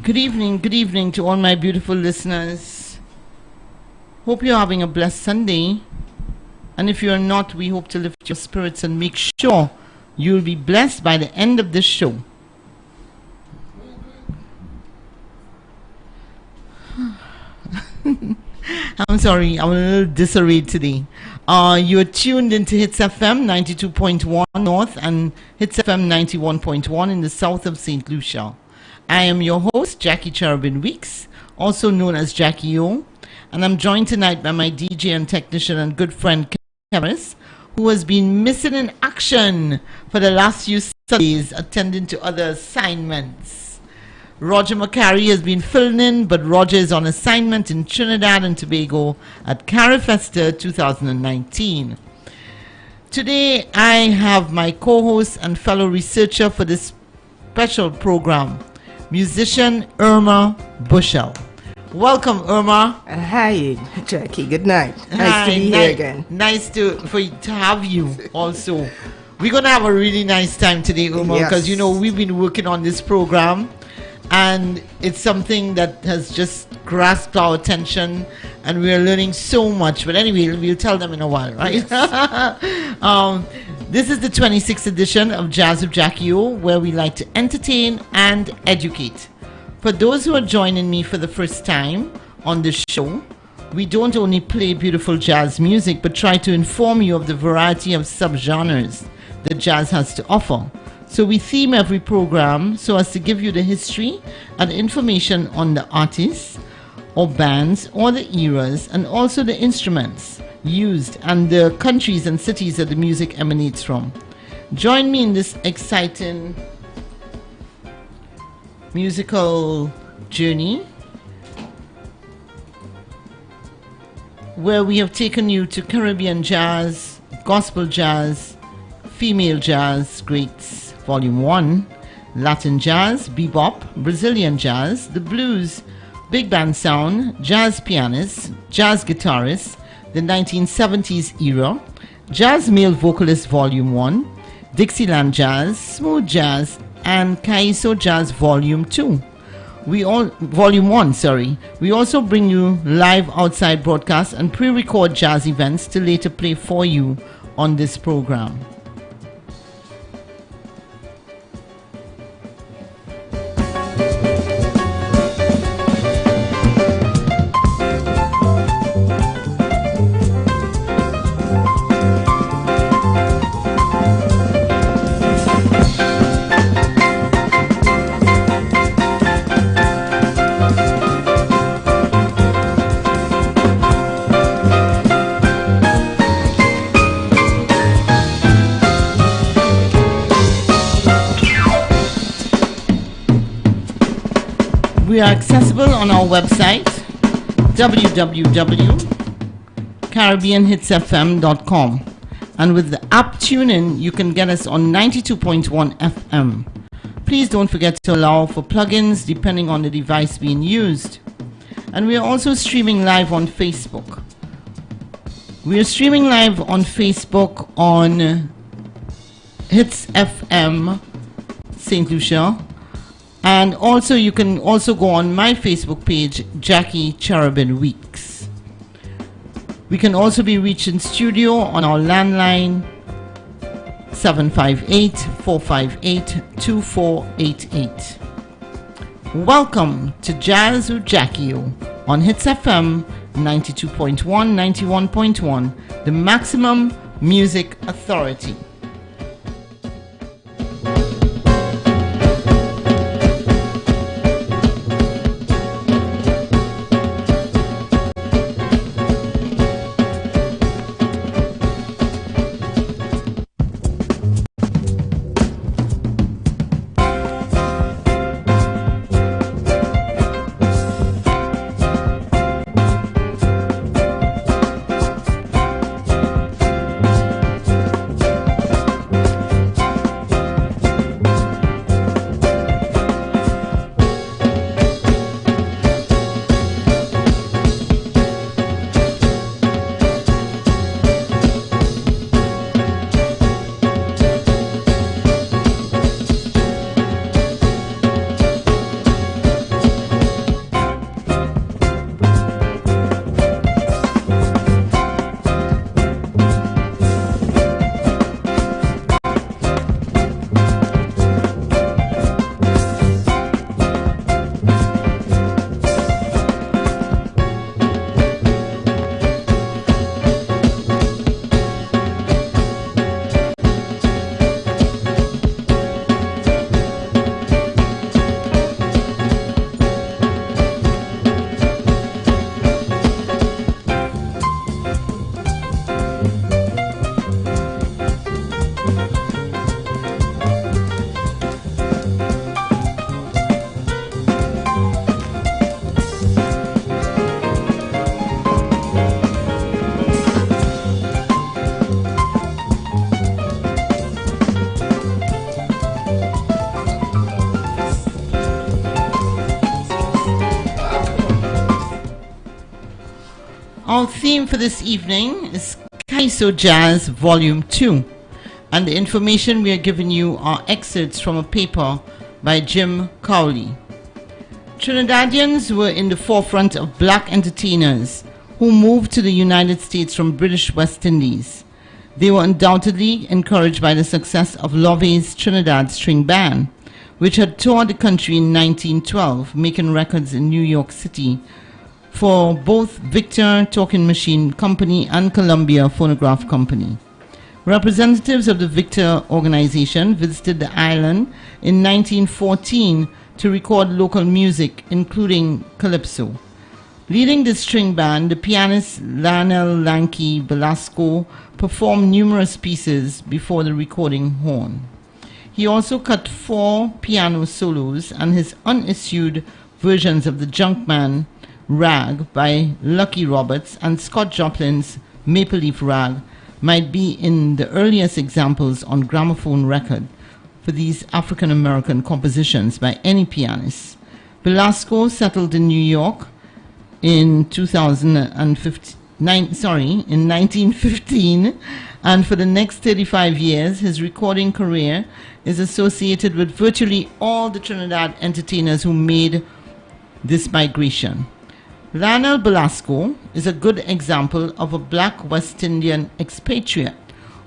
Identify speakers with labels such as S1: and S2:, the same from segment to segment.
S1: Good evening to all my beautiful listeners. Hope you're having a blessed Sunday. And if you're not, we hope to lift your spirits and make sure you'll be blessed by the end of this show. I'm sorry, I'm a little disarrayed today. You're tuned into Hits FM 92.1 North and Hits FM 91.1 in the south of St. Lucia. I am your host, Jackie Cherubin Weeks, also known as Jackie O, and I'm joined tonight by my DJ and technician and good friend, Kevin, who has been missing in action for the last few Sundays, attending to other assignments. Roger McCarry has been filling in, but Roger is on assignment in Trinidad and Tobago at Carifesta 2019. Today, I have my co-host and fellow researcher for this special program, musician Irma Bushell. Welcome, Irma.
S2: Hi, Jackie. Good night. Nice to be here again.
S1: Nice to have you also. We're going to have a really nice time today, Irma, because, you know, we've been working on this program, and it's something that has just grasped our attention, and we're learning so much. But anyway, we'll tell them in a while, right? Yes. This is the 26th edition of Jazz with Jackie O, where we like to entertain and educate. For those who are joining me for the first time on this show, we don't only play beautiful jazz music, but try to inform you of the variety of subgenres that jazz has to offer. So we theme every program so as to give you the history and information on the artists or bands or the eras, and also the instruments used and the countries and cities that the music emanates from. Join me in this exciting musical journey where we have taken you to Caribbean jazz, gospel jazz, female jazz greats, Volume 1, Latin jazz, bebop, Brazilian jazz, the blues, big band sound, jazz pianists, jazz guitarists, the 1970s era, Jazz Male Vocalist Volume 1, Dixieland Jazz, Smooth Jazz, and Calypso Jazz Volume 2. Volume 1, sorry. We also bring you live outside broadcasts and pre-record jazz events to later play for you on this program. We are accessible on our website, www.caribbeanhitsfm.com, and with the app TuneIn, you can get us on 92.1 FM. Please don't forget to allow for plugins depending on the device being used. And we are also streaming live on Facebook. We are streaming live on Facebook on Hits FM St. Lucia. And also, you can also go on my Facebook page, Jackie Cherubin Weeks. We can also be reached in studio on our landline, 758-458-2488. Welcome to Jazz with Jackie O on Hits FM 92.1, 91.1, the maximum music authority. Our theme for this evening is Kaiso Jazz Volume 2, and the information we are giving you are excerpts from a paper by Jim Cowley. Trinidadians were in the forefront of black entertainers who moved to the United States from British West Indies. They were undoubtedly encouraged by the success of Love's Trinidad String Band, which had toured the country in 1912, making records in New York City for both Victor Talking Machine Company and Columbia Phonograph Company. Representatives of the Victor organization visited the island in 1914 to record local music, including calypso. Leading the string band, the pianist Lionel Lanky Belasco performed numerous pieces before the recording horn. He also cut 4 piano solos, and his unissued versions of the Junkman Rag by Lucky Roberts and Scott Joplin's Maple Leaf Rag might be in the earliest examples on gramophone record for these African American compositions by any pianist. Belasco settled in New York in 1915, and for the next 35 years his recording career is associated with virtually all the Trinidad entertainers who made this migration. Lionel Belasco is a good example of a black West Indian expatriate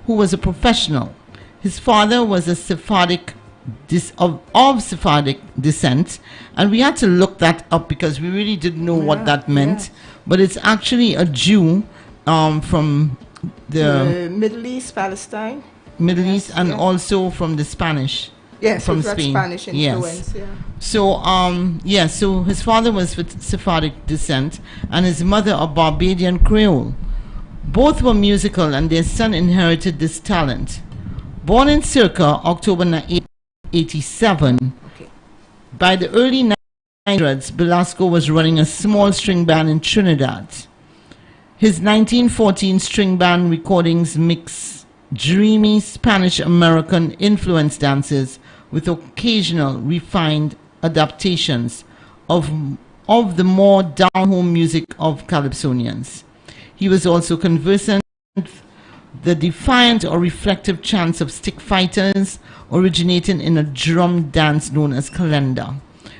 S1: who was a professional. His father was a Sephardic of Sephardic descent, and we had to look that up because we really didn't know what that meant. But it's actually a Jew from the
S2: Middle East, Palestine.
S1: Middle East, and also from the Spanish.
S2: Yes,
S1: from Spain.
S2: Spanish influence.
S1: Yes. So so his father was with Sephardic descent and his mother a Barbadian Creole. Both were musical, and their son inherited this talent. Born in circa October 1887, by the early 1900s, Belasco was running a small string band in Trinidad. His 1914 string band recordings mix dreamy Spanish-American influence dances with occasional refined adaptations of the more down-home music of Calypsonians. He was also conversant with the defiant or reflective chants of stick fighters, originating in a drum dance known as calenda.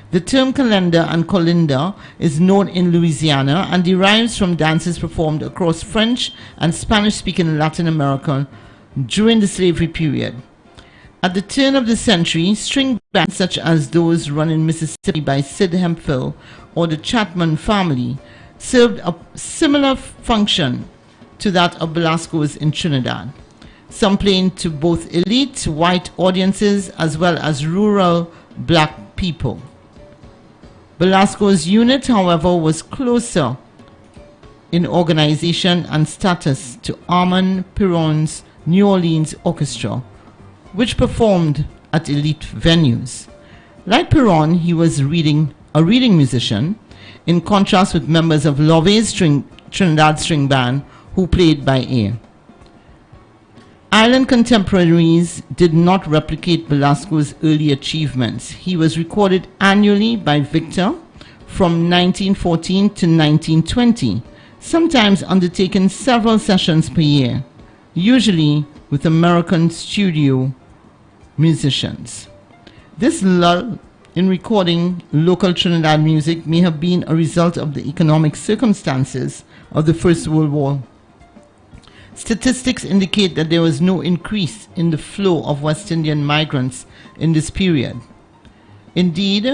S1: The term calenda and colinda is known in Louisiana and derives from dances performed across French and Spanish-speaking Latin America during the slavery period. At the turn of the century, string bands such as those run in Mississippi by Sid Hemphill or the Chapman family served a similar function to that of Belasco's in Trinidad, some playing to both elite white audiences as well as rural black people. Belasco's unit, however, was closer in organization and status to Armand Piron's New Orleans Orchestra, which performed at elite venues. Like Piron, he was a reading musician, in contrast with members of Love's Trinidad String Band who played by ear. Island contemporaries did not replicate Belasco's early achievements. He was recorded annually by Victor from 1914 to 1920, sometimes undertaking several sessions per year, usually with American studio musicians. This lull in recording local Trinidad music may have been a result of the economic circumstances of the First World War. Statistics indicate that there was no increase in the flow of West Indian migrants in this period. Indeed,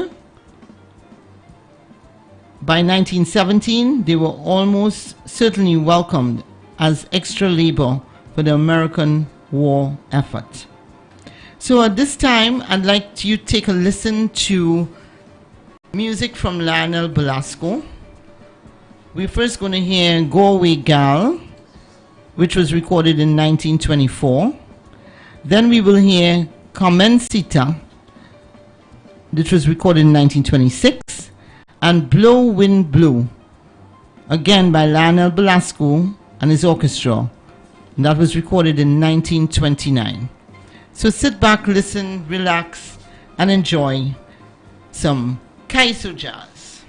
S1: by 1917, they were almost certainly welcomed as extra labor for the American war effort. So at this time, I'd like you to take a listen to music from Lionel Belasco. We're first going to hear Go Away Gal, which was recorded in 1924. Then we will hear Carmencita, which was recorded in 1926, and Blow Wind Blue, again by Lionel Belasco and his orchestra. And that was recorded in 1929. So sit back, listen, relax, and enjoy some Kaiso jazz.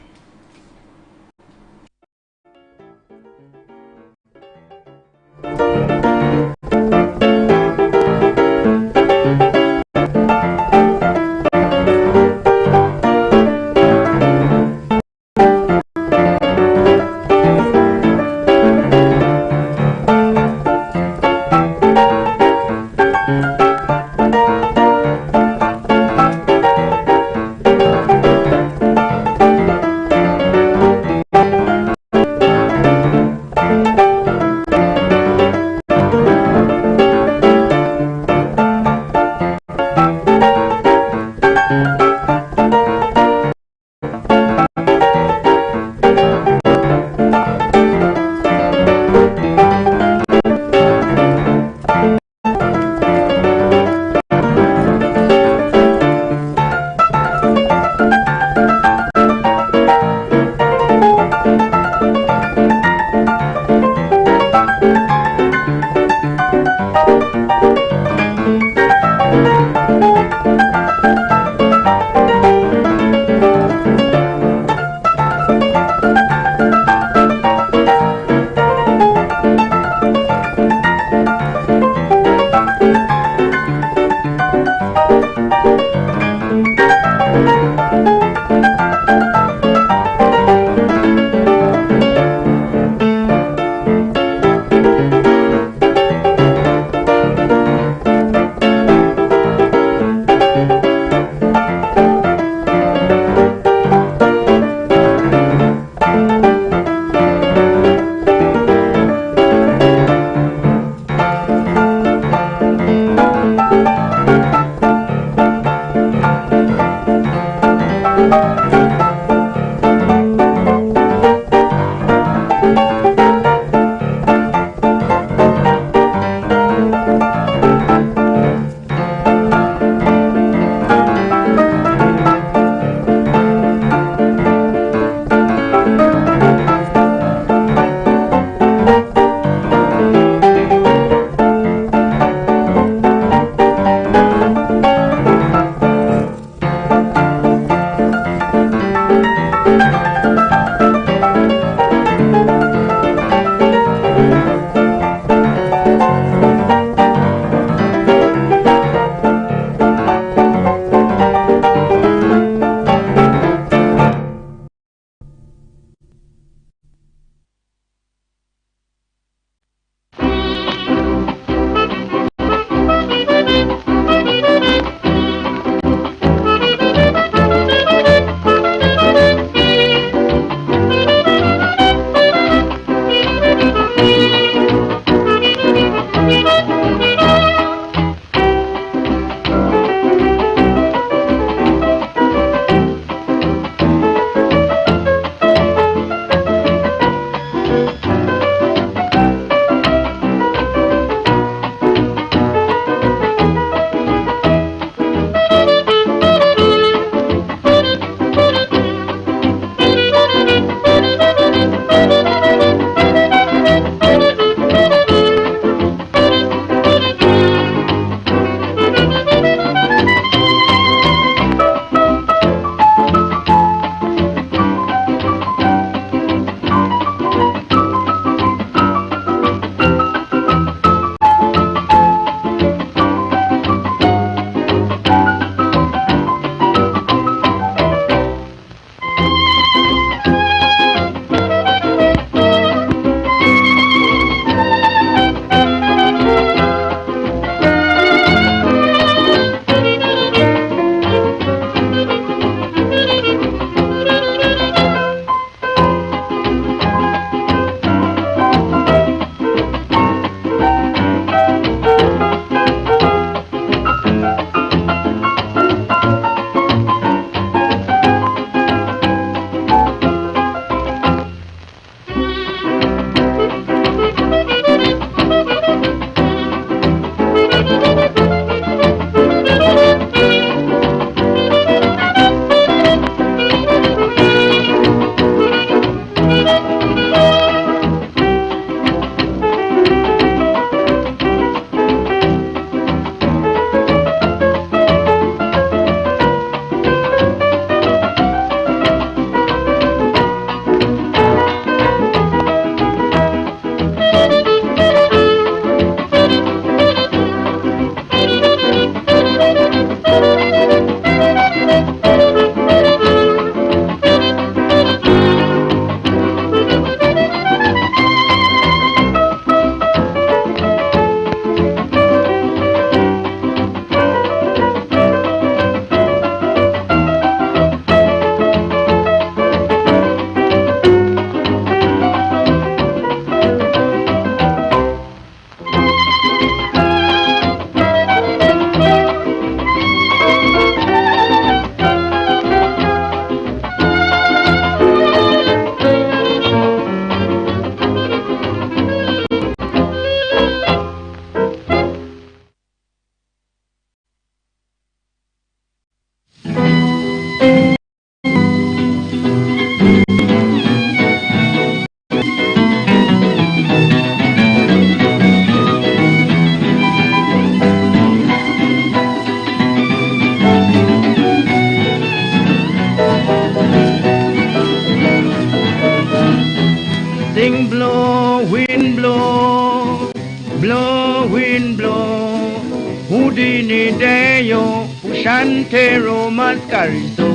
S3: Shantero Mascarizo.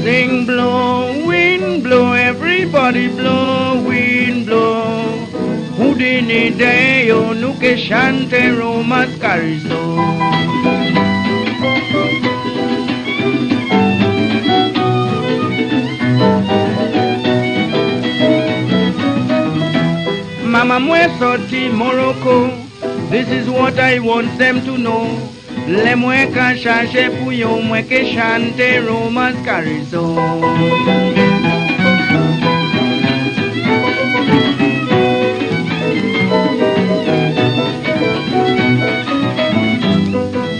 S3: Sing blow, wind blow, everybody blow, wind blow. Houdini Deo, Nuke Shantero Mascarizo. Mama Mwesoti Morocco, this is what I want them to know. Le mweka change puyo mweke chante romascarizo.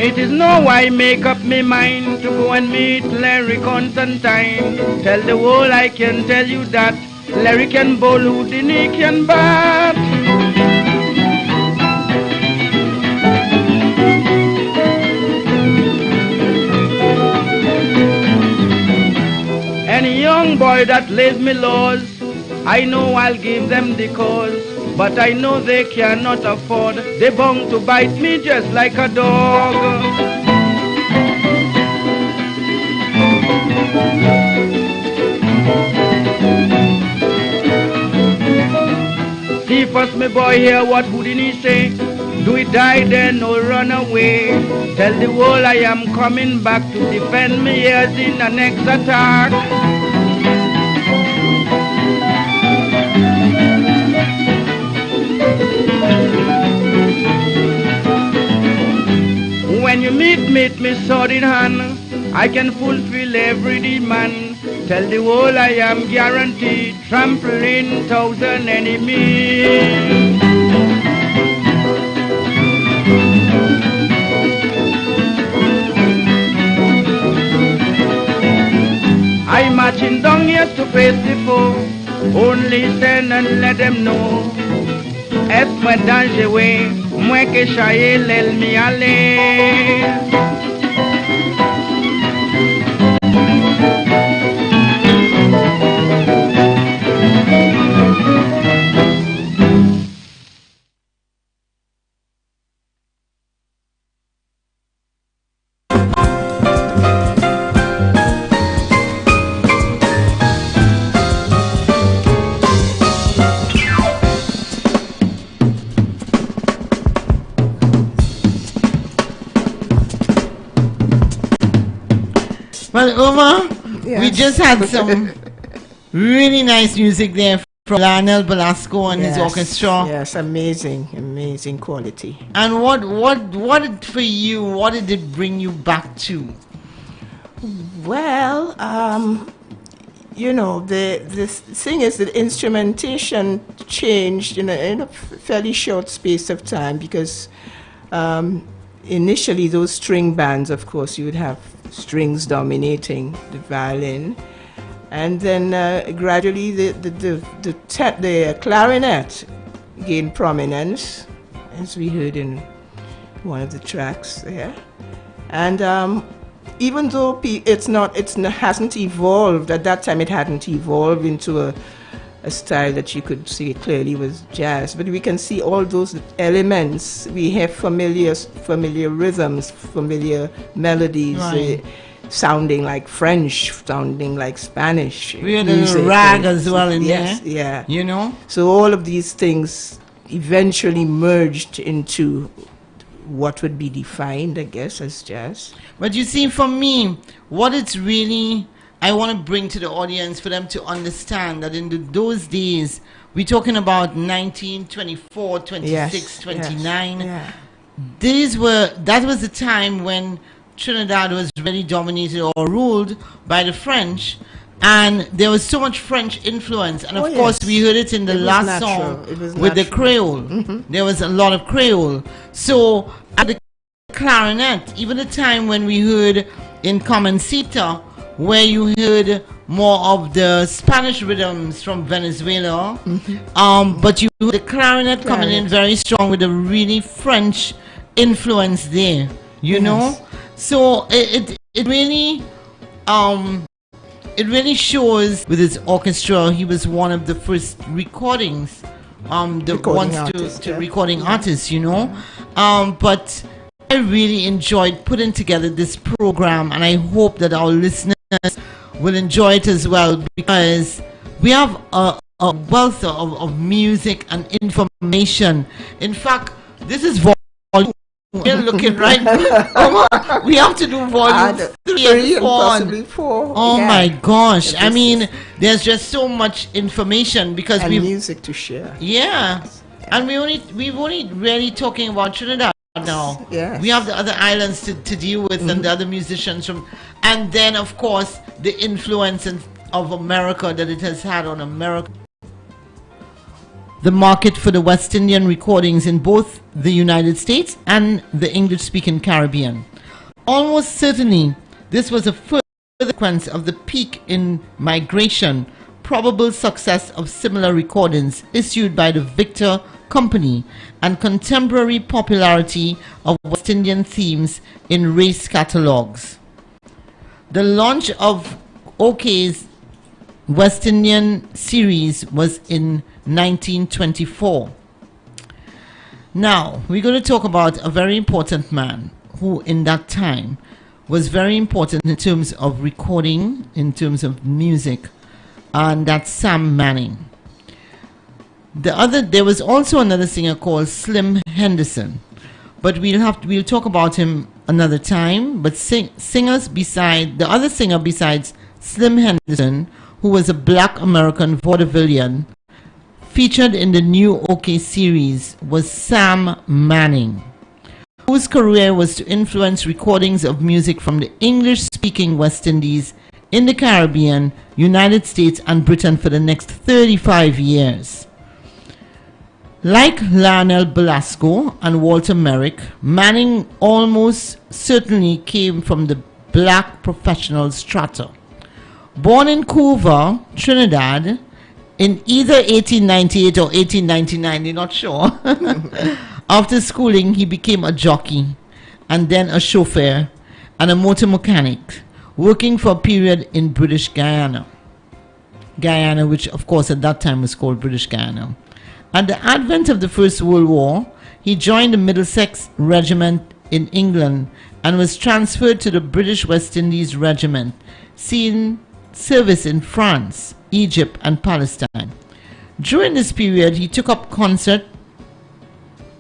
S3: It is no why make up me mind to go and meet Larry Constantine. Tell the world I can tell you that Larry can bowl, Houdini can bat. Any young boy that lays me laws, I know I'll give them the cause. But I know they cannot afford, they bound to bite me just like a dog. See first, me boy, hear what Houdini say. Do it die then or run away. Tell the world I am coming back to defend me ears in the next attack. When you meet me sword in hand, I can fulfill every demand. Tell the world I am guaranteed, trampling 1,000 enemies. I marching down here to face the foe, only send and let them know. Est-moi dangereux, moi que chaye l'ennemi aller.
S1: Well, Uma,
S2: yes.
S1: We just had some really nice music there from Lionel Belasco and his orchestra.
S2: Yes, amazing quality.
S1: And what for you? What did it bring you back to?
S2: Well, you know, the thing is that instrumentation changed in a fairly short space of time because initially those string bands, of course, you would have strings dominating the violin, and then gradually the clarinet gained prominence, as we heard in one of the tracks there, and even though hasn't evolved at that time, it hadn't evolved into a style that you could see clearly was jazz, but we can see all those elements. We have familiar rhythms, familiar melodies,
S1: right.
S2: Sounding like French, sounding like Spanish.
S1: We had a rag as well in
S2: yes,
S1: there.
S2: Yeah.
S1: You know?
S2: So all of these things eventually merged into what would be defined, I guess, as jazz.
S1: But you see, for me, what it's really, I want to bring to the audience for them to understand that in those days, we're talking about 1924, 26,
S2: yes,
S1: 29.
S2: Yes,
S1: yeah. That was the time when Trinidad was really dominated or ruled by the French. And there was so much French influence. And of course, we heard it in the last song with the Creole. Mm-hmm. There was a lot of Creole. So at the clarinet, even the time when we heard in Comencita, where you heard more of the Spanish rhythms from Venezuela, but you heard the clarinet coming in very strong with a really French influence there, you know? So it really... it really shows with his orchestra. He was one of the first recording artists, you know. But I really enjoyed putting together this program, and I hope that our listeners will enjoy it as well, because we have a wealth of music and information. In fact, this is volume. We're looking right now. We have to do volume 3 and
S2: possibly 4.
S1: Oh my gosh. I mean, there's just so much information because
S2: we music to share.
S1: Yeah. And we've only really talking about Trinidad now.
S2: Yes.
S1: We have the other islands to deal with and the other musicians from, and then of course the influence of America that it has had on America. The market for the West Indian recordings in both the United States and the English-speaking Caribbean. Almost certainly, this was a further consequence of the peak in migration, probable success of similar recordings issued by the Victor Company, and contemporary popularity of West Indian themes in race catalogues. The launch of OK's West Indian series was in 1924. Now, we're going to talk about a very important man who in that time was very important in terms of recording, in terms of music, and that's Sam Manning. There was also another singer called Slim Henderson, but we'll talk about him another time. But the other singer besides Slim Henderson, who was a black American vaudevillian, featured in the new OK series, was Sam Manning, whose career was to influence recordings of music from the English-speaking West Indies, in the Caribbean, United States, and Britain for the next 35 years. Like Lionel Belasco and Walter Merrick, Manning almost certainly came from the black professional strata. Born in Couva, Trinidad, in either 1898 or 1899, they're not sure. After schooling, he became a jockey and then a chauffeur and a motor mechanic, working for a period in British Guyana, which of course at that time was called British Guyana. At the advent of the First World War, he joined the Middlesex Regiment in England and was transferred to the British West Indies Regiment, seeing service in France, Egypt, and Palestine. During this period, he took up concert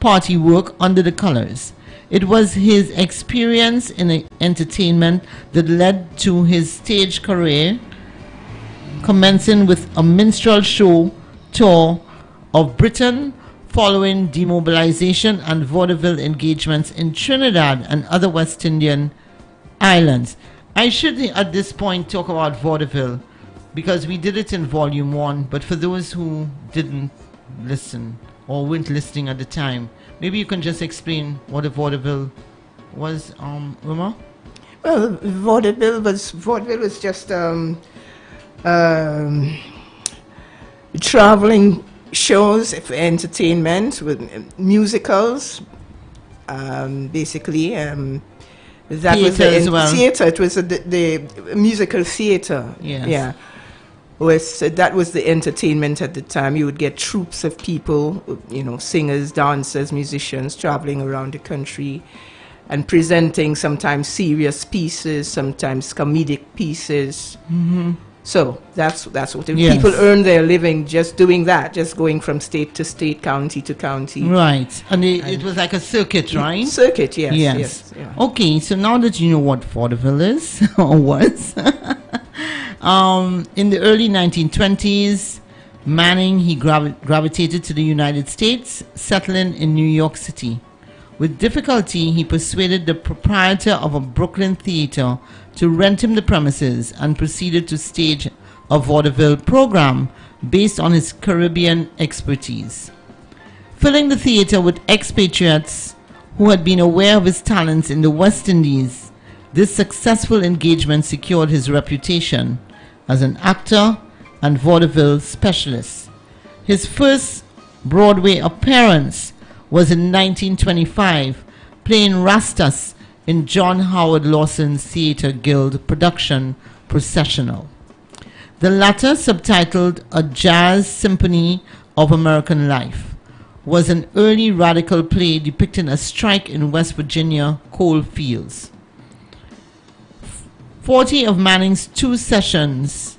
S1: party work under the colors. It was his experience in entertainment that led to his stage career, commencing with a minstrel show tour of Britain, following demobilization and vaudeville engagements in Trinidad and other West Indian islands. I should at this point talk about vaudeville. because we did it in volume 1, but for those who didn't listen or weren't listening at the time, maybe you can just explain what a vaudeville was, Uma?
S2: Well, vaudeville was just traveling shows for entertainment with musicals, basically. That
S1: Theater
S2: was the
S1: as well.
S2: theater. It was the musical theater.
S1: Yes.
S2: Yeah. That was the entertainment at the time. You would get troops of people, singers, dancers, musicians, traveling around the country and presenting sometimes serious pieces, sometimes comedic pieces.
S1: Mm-hmm.
S2: So that's what
S1: Yes.
S2: people earn their living just doing that, just going from state to state, county to county.
S1: Right. And it was like a circuit, right?
S2: Circuit, yes. Yeah.
S1: Okay, so now that you know what vaudeville is, or was, in the early 1920s, Manning, he gravitated to the United States, settling in New York City. With difficulty, he persuaded the proprietor of a Brooklyn theater to rent him the premises and proceeded to stage a vaudeville program based on his Caribbean expertise. Filling the theater with expatriates who had been aware of his talents in the West Indies, this successful engagement secured his reputation as an actor and vaudeville specialist. His first Broadway appearance was in 1925, playing Rastus in John Howard Lawson's Theatre Guild production Processional. The latter, subtitled A Jazz Symphony of American Life, was an early radical play depicting a strike in West Virginia coal fields. 40 of Manning's 2 sessions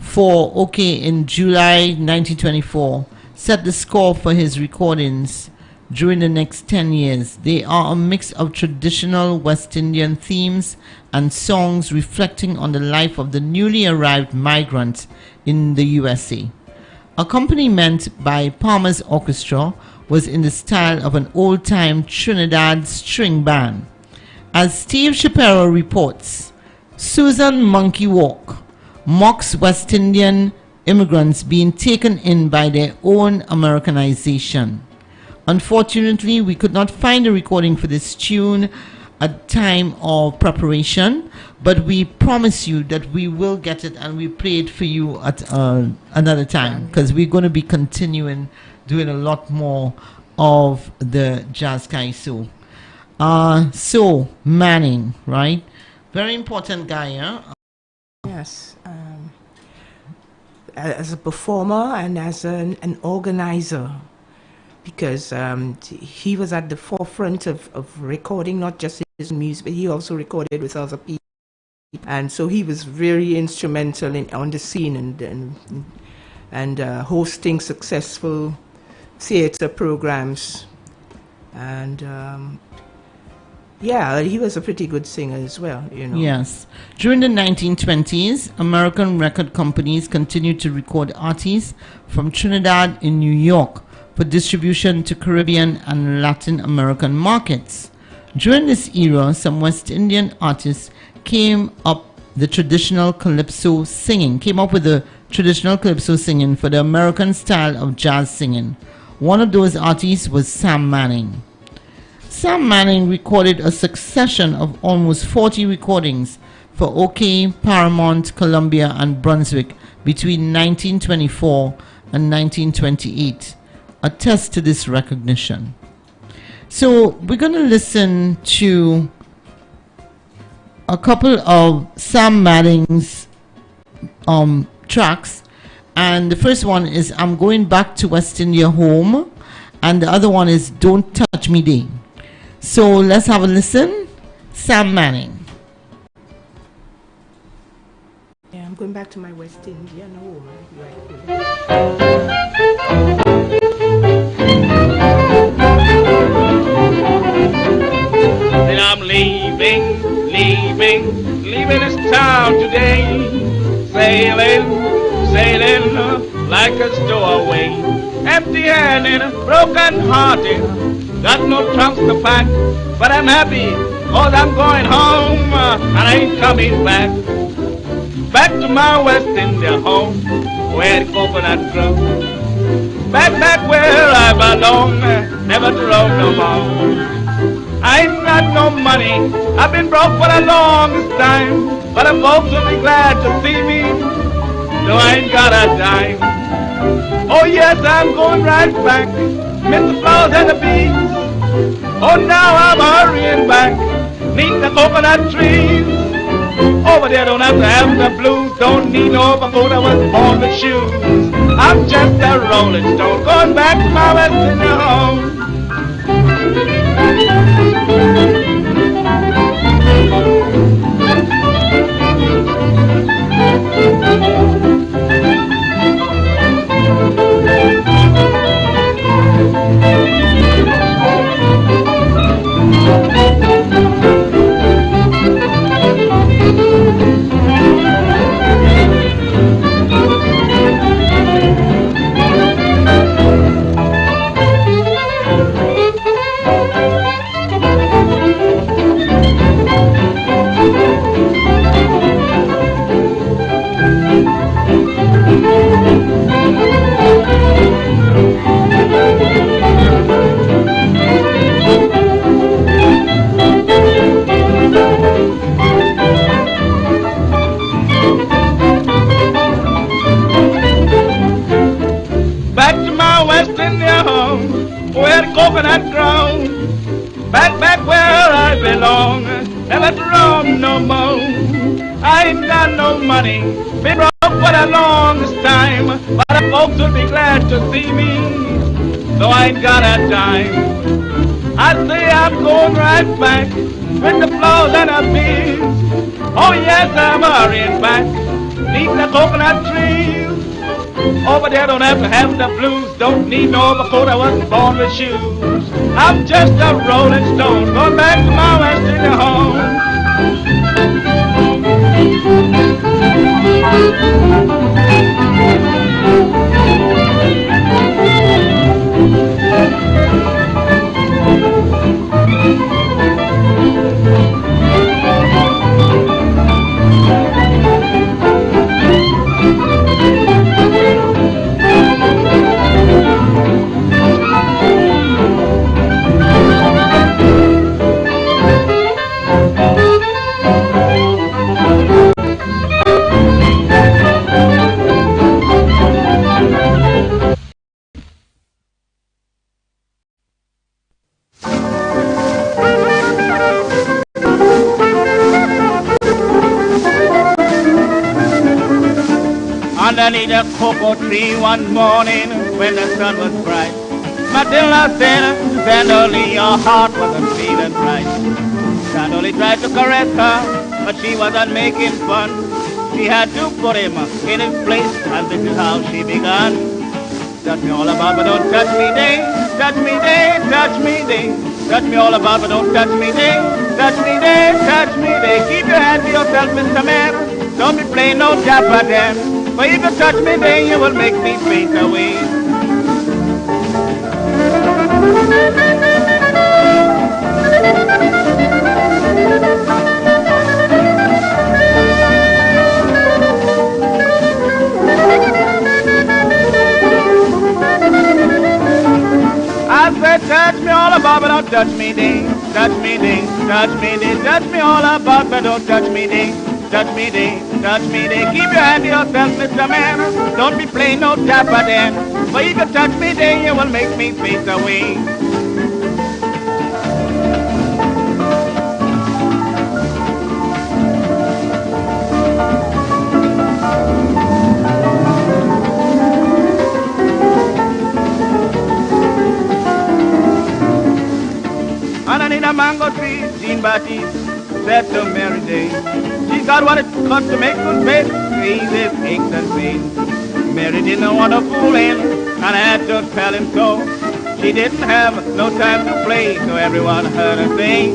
S1: for OK in July 1924 set the score for his recordings during the next 10 years. They are a mix of traditional West Indian themes and songs reflecting on the life of the newly arrived migrants in the USA. Accompaniment by Palmer's Orchestra was in the style of an old-time Trinidad string band. As Steve Shapiro reports, Susan Monkey Walk mocks West Indian immigrants being taken in by their own Americanization. Unfortunately, we could not find a recording for this tune at time of preparation, but we promise you that we will get it and we play it for you at another time, because we're going to be continuing doing a lot more of the Jazz Kaiso. So, Manning, right? Very important guy, yeah?
S2: Yes. As a performer and as an organizer, because he was at the forefront of recording not just his music, but he also recorded with other people. And so he was very instrumental on the scene and hosting successful theater programs. And he was a pretty good singer as well,
S1: Yes. During the 1920s, American record companies continued to record artists from Trinidad in New York for distribution to Caribbean and Latin American markets. During this era, some West Indian artists came up with the traditional calypso singing for the American style of jazz singing. One of those artists was Sam Manning. Sam Manning recorded a succession of almost 40 recordings for OK, Paramount, Columbia, and Brunswick between 1924 and 1928. Attest to this recognition. So we're going to listen to a couple of Sam Manning's tracks, and the first one is I'm Going Back to West India Home, and the other one is Don't Touch Me Day. So let's have a listen. Sam Manning.
S2: Yeah, I'm going back to my West Indian home.
S3: Then I'm leaving this town today. Sailing like a stowaway. Empty-handed, broken-hearted. Got no trunks to pack, but I'm happy, cause I'm going home, and I ain't coming back. back to my West India home, where the coconut grows. Back where I belong, never to roam no more. I ain't got no money, I've been broke for the longest time, but the folks will be glad to see me, though I ain't got a dime. Oh yes, I'm going right back, miss the flowers and the bees. Oh now I'm hurrying back, neath the coconut trees. Over there don't have to have the blues, don't need no overcoat, I was born with shoes. I'm just a rolling stone, going back to my West India home. Coconut ground, back where I belong, never to roam no more. I ain't got no money, been broke for the longest time, but the folks will be glad to see me, though I ain't got a dime. I say I'm going right back, with the flowers and the bees. Oh yes, I'm hurrying back, neath the coconut trees. Over there don't have to have the blues, don't need no overcoat, I wasn't born with shoes. I'm just a rolling stone, going back to my West India home. Underneath a cocoa tree one morning when the sun was bright, Matilda said, Sandoli, your heart wasn't feeling right. Sandoli tried to caress her, but she wasn't making fun. She had to put him in his place, and this is how she began. Touch me all about, but don't touch me, day. Touch me, day, touch me, day. Touch me all about, but don't touch me, day. Touch me, day, touch me, day. Keep your hand to yourself, Mr. Man. Don't be playing no Japa dance. For if you touch me, then you will make me faint away. I said, touch me all about, but don't touch me, ding. Touch me, ding. Touch me, ding. Touch me all about, but don't touch me, ding. Touch me, day, touch me, day. Keep your hand to yourself, Mr. Man. Don't be playing no Japa then. For if you touch me, then you will make me face away. Underneath a mango tree, Jean Baptiste said to Mary Day, she got what it cost to make good faith, ease aches and pains. Mary didn't want to fool him, and I had to tell him so. She didn't have no time to play, so everyone heard her say,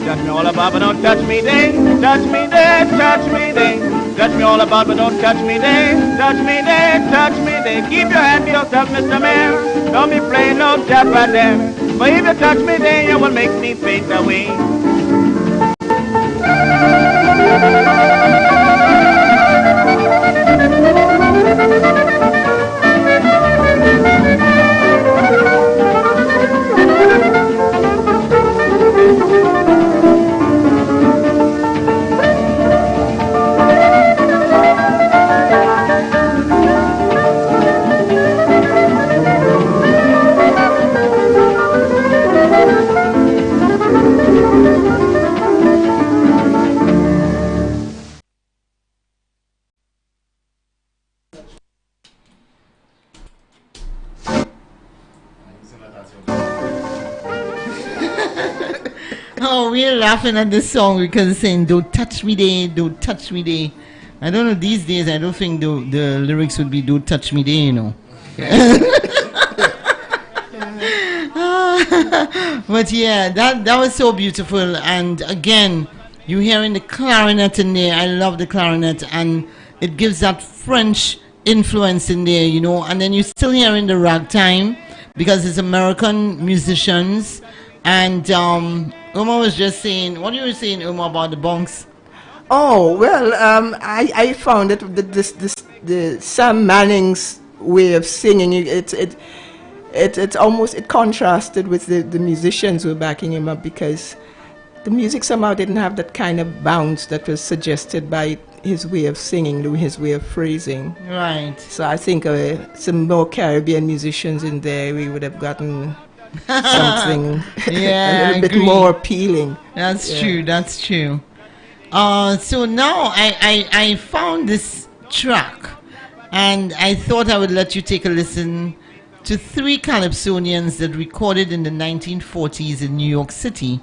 S3: touch me all about, but don't touch me, day. Touch me, day, touch me, day. Touch me all about, but don't touch me, day. Touch me, day, touch me, day. Keep your hand to yourself, Mr. Man. Don't be playing no Japa there. For if you touch me, then you will make me faint away.
S1: Oh, we're laughing at this song because it's saying, don't touch me there, don't touch me there. I don't know, these days, I don't think the lyrics would be, don't touch me there, you know. But yeah, that was so beautiful. And again, you're hearing the clarinet in there. I love the clarinet. And it gives that French influence in there, you know. And then you're still hearing the ragtime because it's American musicians. And Uma was just saying, what you were saying, Uma, about the bunks?
S2: Oh, well, I found that the Sam Manning's way of singing, it almost, it contrasted with the musicians who were backing him up, because the music somehow didn't have that kind of bounce that was suggested by his way of singing, his way of phrasing.
S1: Right.
S2: So I think some more Caribbean musicians in there, we would have gotten something a little bit more appealing.
S1: That's true, that's true. So now I found this track, and I thought I would let you take a listen to 3 Calypsonians that recorded in the 1940s in New York City.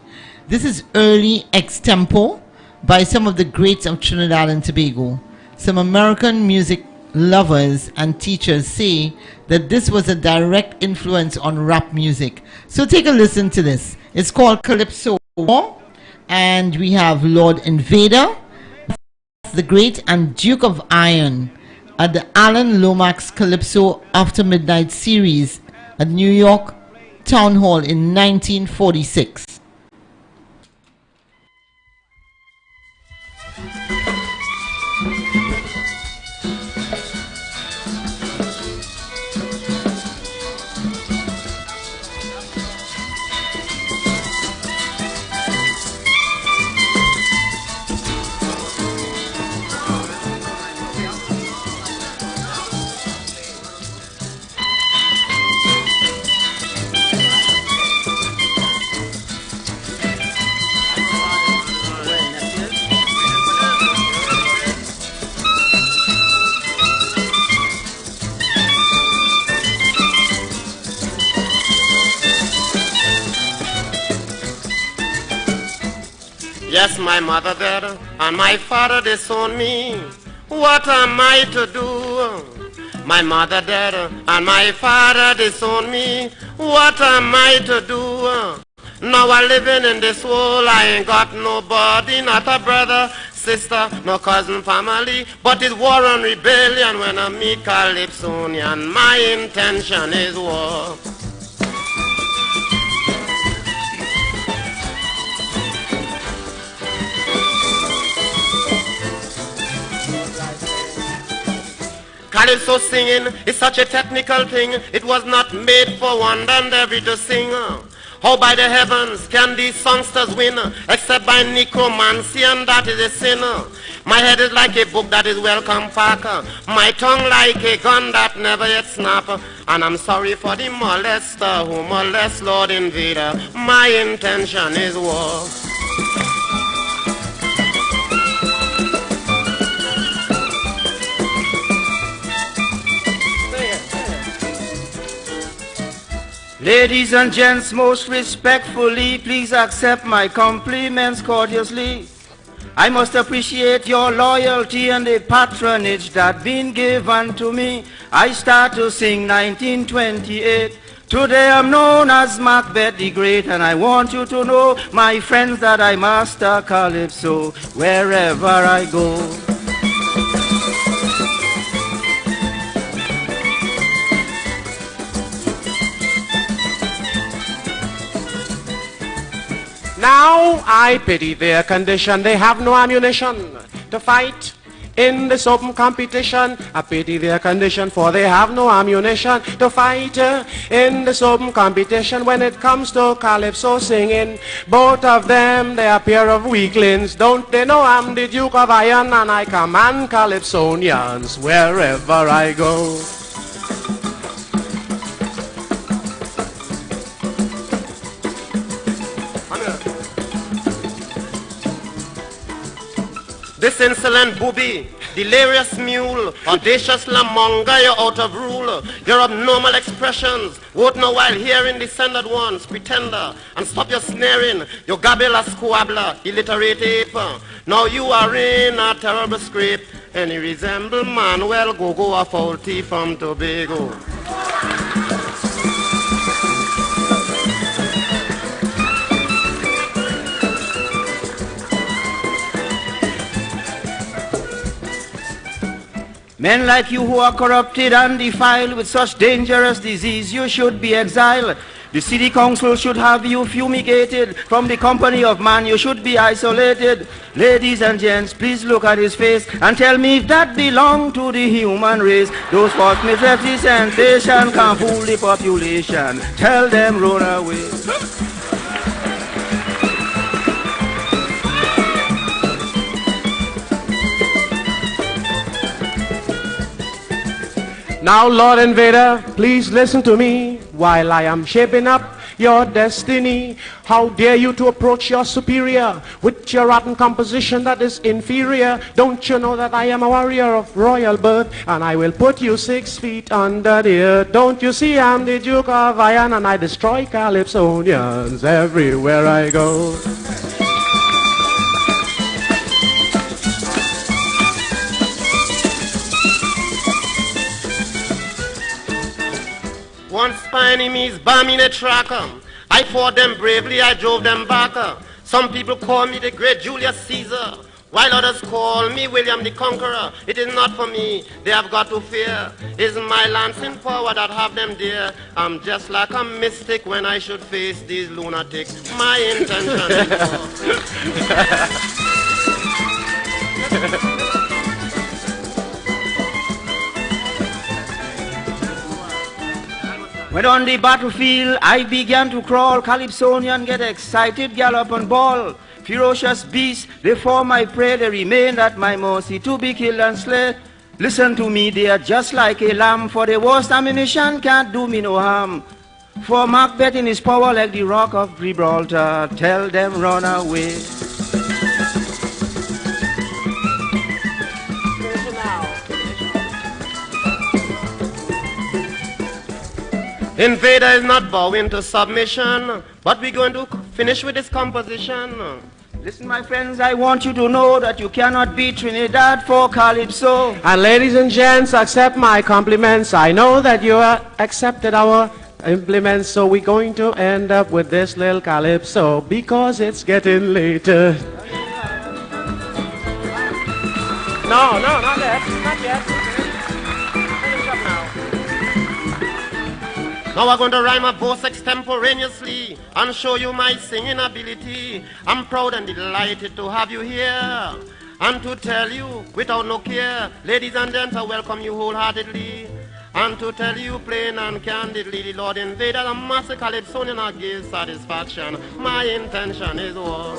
S1: This is early extempo by some of the greats of Trinidad and Tobago. Some American music lovers and teachers say that this was a direct influence on rap music. So take a listen to this. It's called Calypso, and we have Lord Invader, the Great, and Duke of Iron at the Alan Lomax Calypso After Midnight series at New York Town Hall in 1946.
S4: Yes, my mother dead, and my father disowned me. What am I to do? My mother dead, and my father disowned me. What am I to do? Now I'm living in this world, I ain't got nobody, not a brother, sister, no cousin, family. But it's war and rebellion when I meet Calypsonian. My intention is war. Calypso singing is such a technical thing. It was not made for one and every to sing. How by the heavens can these songsters win? Except by necromancy, and that is a sin. My head is like a book that is well compact. My tongue like a gun that never yet snap. And I'm sorry for the molester who molests Lord Invader. My intention is war.
S3: Ladies and gents, most respectfully, please accept my compliments courteously. I must appreciate your loyalty and the patronage that been given to me. I start to sing 1928. Today I'm known as Macbeth the Great, and I want you to know, my friends, that I master Calypso wherever I go.
S4: Now I pity their condition. They have no ammunition to fight.
S5: in this open competition. I pity their condition, for they have no ammunition to fight in this open competition. When it comes to calypso singing, both of them, they are a pair of weaklings. Don't they know I'm the Duke of Iron, and I command calypsonians wherever I go.
S4: This insolent booby, delirious mule, audacious lamonger, you're out of rule. Your abnormal expressions, won't know while hearing descended ones, pretender, and stop your snaring, you gabbler, squabbler, illiterate ape. Now you are in a terrible scrape, and you resemble Manuel Gogo, a faulty from Tobago.
S3: Men like you who are corrupted and defiled with such dangerous disease, you should be exiled. The city council should have you fumigated. From the company of man, you should be isolated. Ladies and gents, please look at his face and tell me if that belong to the human race. Those false misrepresentation can't fool the population. Tell them run away.
S5: Now, Lord Invader, please listen to me while I am shaping up your destiny. How dare you to approach your superior with your rotten composition that is inferior? Don't you know that I am a warrior of royal birth, and I will put you 6 feet under the earth? Don't you see I'm the Duke of Iron, and I destroy calypsonians everywhere I go?
S4: Once my enemies bomb in a tracker, I fought them bravely, I drove them back. Some people call me the great Julius Caesar, while others call me William the Conqueror. It is not for me, they have got to fear. It's my lancing power that have them dear. I'm just like a mystic when I should face these lunatics. My intention is
S3: When on the battlefield I began to crawl, Calypsonian get excited, gallop and ball. Ferocious beasts, they form my prey, they remain at my mercy to be killed and slain. Listen to me, they are just like a lamb, for the worst ammunition can't do me no harm. For Macbeth in his power like the rock of Gibraltar, tell them run away.
S4: Invader is not bowing to submission, but we're going to finish with this composition.
S3: Listen, my friends, I want you to know that you cannot beat Trinidad for Calypso.
S5: And ladies and gents, accept my compliments. I know that you accepted our implements, so we're going to end up with this little Calypso because it's getting later. No, not yet. Not yet.
S4: Now we're going to rhyme a both extemporaneously and show you my singing ability. I'm proud and delighted to have you here and to tell you without no care, ladies and gents, I welcome you wholeheartedly. And to tell you plain and candidly, the Lord Invader, the master Calypsonian, I give satisfaction. My intention is war.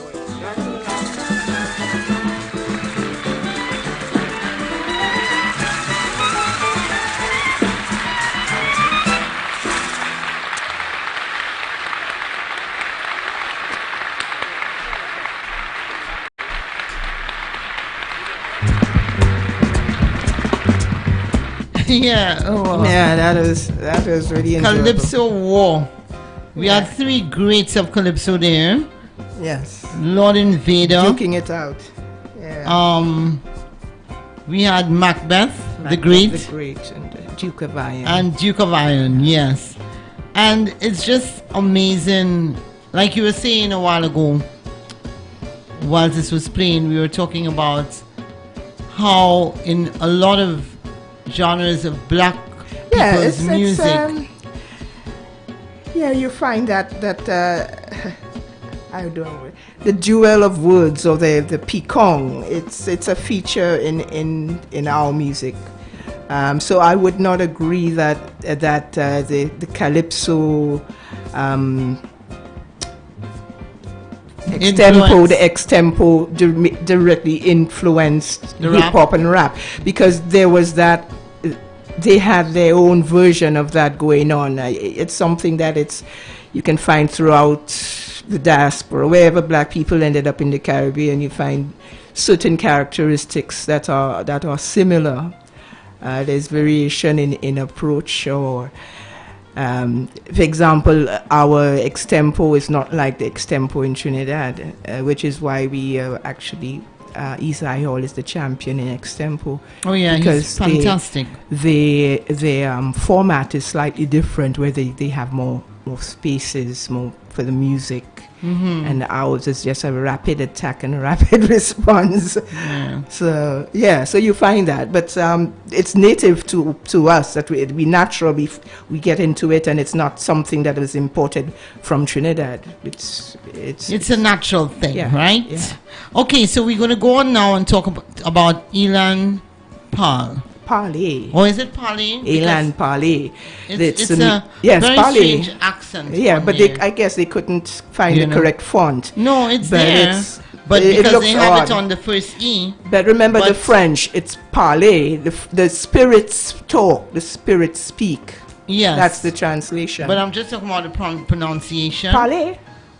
S1: Yeah,
S2: yeah, that is really enjoyable.
S1: Calypso War. We had 3 greats of Calypso there.
S2: Yes.
S1: Lord Invader.
S2: Duking it out. Yeah.
S1: We had Macbeth the Great.
S2: The Great and Duke of Iron.
S1: And Duke of Iron, yes. And it's just amazing. Like you were saying a while ago, while this was playing, we were talking about how in a lot of genres of black people's music.
S2: You find that I don't know. The duel of words, or the picong. It's a feature in our music. So I would not agree that the calypso extempo directly influenced hip hop and rap, because there was that. They had their own version of that going on. It's something that you can find throughout the diaspora. Wherever black people ended up in the Caribbean, you find certain characteristics that are similar. There's variation in approach, or for example, our extempo is not like the extempo in Trinidad, which is why we actually Isai Hall is the champion in extempo.
S1: Oh yeah, he's fantastic.
S2: The format is slightly different, where they have more spaces, more for the music. Mm-hmm. And ours is just a rapid attack and a rapid response. Yeah. So you find that, but it's native to us, that we naturally we get into it, and it's not something that is imported from Trinidad. It's
S1: a natural thing, right?
S2: Yeah.
S1: Okay, so we're going to go on now and talk about Elan
S2: Parley.
S1: Or is it Parley?
S2: Elan Parley.
S1: It's a very
S2: Parley.
S1: strange accent.
S2: Yeah, but I guess they couldn't find the correct font.
S1: No, it's there. But because they have odd. It on the first E.
S2: But remember the French, it's parler. The spirits talk, the spirits speak.
S1: Yes.
S2: That's the translation.
S1: But I'm just talking about the pronunciation.
S2: Parler.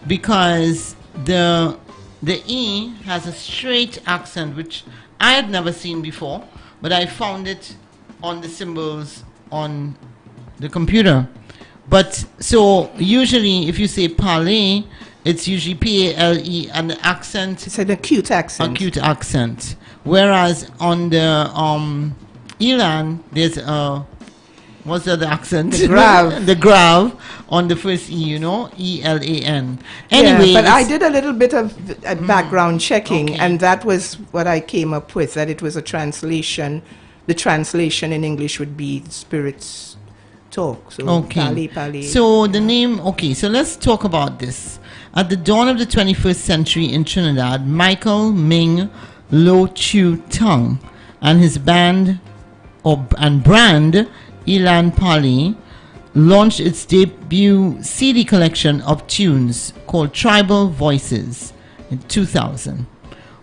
S1: Because the E has a straight accent, which I had never seen before, but I found it on the symbols on the computer. But so usually if you say parler, it's usually P-A-L-E, and the accent...
S2: It's an acute accent.
S1: Acute accent. Whereas on the Elan, there's a... What's the other accent?
S2: The grave.
S1: The grave on the first E, E-L-A-N. Anyway...
S2: Yeah, but I did a little bit of background checking, and that was what I came up with, that it was a translation. The translation in English would be spirits talk. So Pali.
S1: So the name... Okay, so let's talk about this. At the dawn of the 21st century in Trinidad, Michael Ming Lo Chiu Tung and his band and brand Elan Parley launched its debut CD collection of tunes called Tribal Voices in 2000,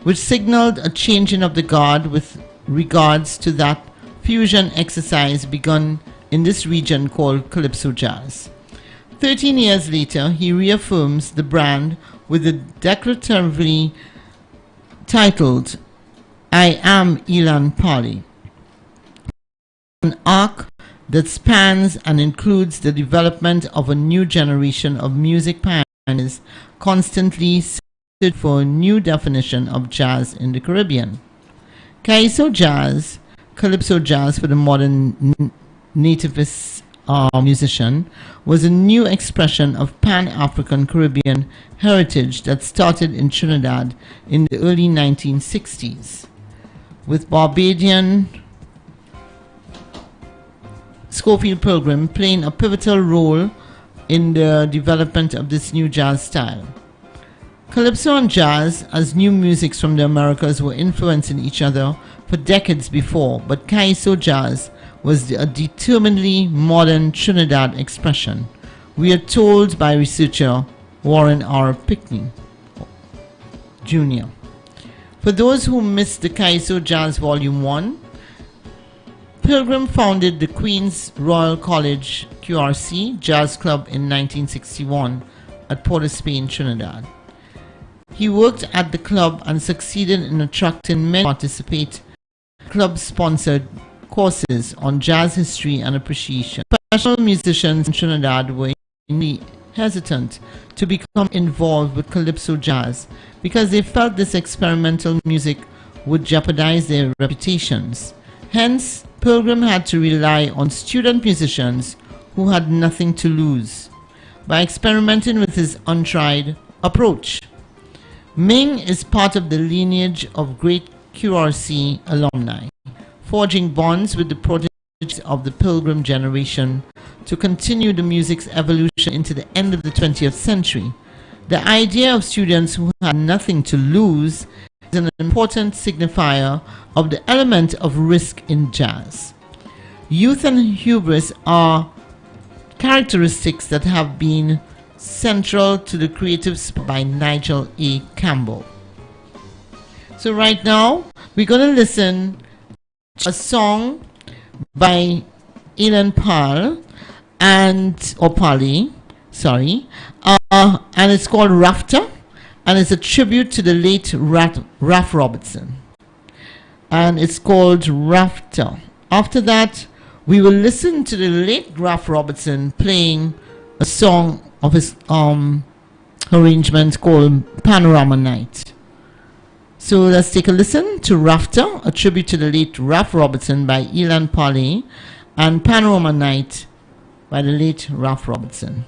S1: which signaled a changing of the guard with regards to that fusion exercise begun in this region called Calypso Jazz. 13 years later, he reaffirms the brand with the declaratively titled I Am Elan Parley, an arc that spans and includes the development of a new generation of music pioneers constantly searching for a new definition of jazz in the Caribbean. Calypso jazz for the modern nativist musician, was a new expression of Pan-African Caribbean heritage that started in Trinidad in the early 1960s, with Barbadian Scofield Pilgrim playing a pivotal role in the development of this new jazz style. Calypso and jazz, as new musics from the Americas, were influencing each other for decades before, but Calypso jazz was a determinedly modern Trinidad expression, we are told by researcher Warren R. Pickney Jr. For those who missed the Calypso Jazz Volume 1, Pilgrim founded the Queen's Royal College QRC Jazz Club in 1961 at Port of Spain, Trinidad. He worked at the club and succeeded in attracting many to participate in club-sponsored courses on jazz history and appreciation. Professional musicians in Trinidad were hesitant to become involved with Calypso jazz because they felt this experimental music would jeopardize their reputations. Hence, Pilgrim had to rely on student musicians who had nothing to lose by experimenting with his untried approach. Ming is part of the lineage of great QRC alumni, forging bonds with the proteges of the Pilgrim generation to continue the music's evolution into the end of the 20th century. The idea of students who have nothing to lose is an important signifier of the element of risk in jazz. Youth and hubris are characteristics that have been central to the creative spirit by Nigel A. Campbell. So right now, we're going to listen to a song by Ilan Paul and it's called Rafter, and it's a tribute to the late Ralph Robertson. And it's called Rafter. After that, we will listen to the late Ralph Robertson playing a song of his arrangement called Panorama Night. So let's take a listen to Rafter, a tribute to the late Ralph Robertson by Ilan Paul, and Panorama Night by the late Ralph Robertson.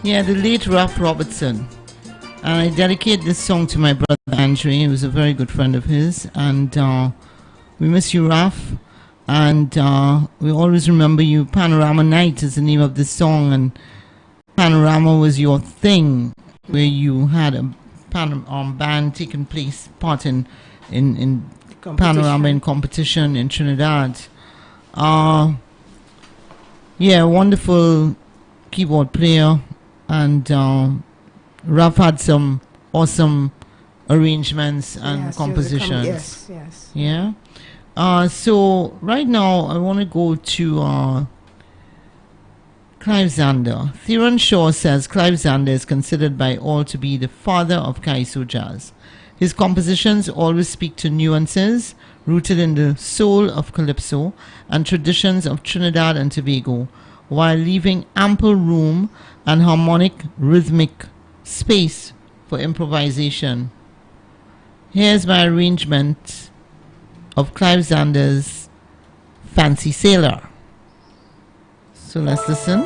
S1: Yeah, the late Ralph Robertson. And I dedicate this song to my brother Andre, who was a very good friend of his. And we miss you, Ralph. And we always remember you. Panorama Night is the name of this song. And Panorama was your thing, where you had a band taking part in Panorama in competition in Trinidad. Yeah, wonderful keyboard player. And Ralph had some awesome arrangements and compositions.
S2: Yes.
S1: Yeah. So right now I want to go to Clive Zander. Theron Shaw says Clive Zander is considered by all to be the father of Kaiso jazz. His compositions always speak to nuances rooted in the soul of calypso and traditions of Trinidad and Tobago, while leaving ample room and harmonic rhythmic space for improvisation. Here's my arrangement of Clive Zander's Fancy Sailor. So let's listen.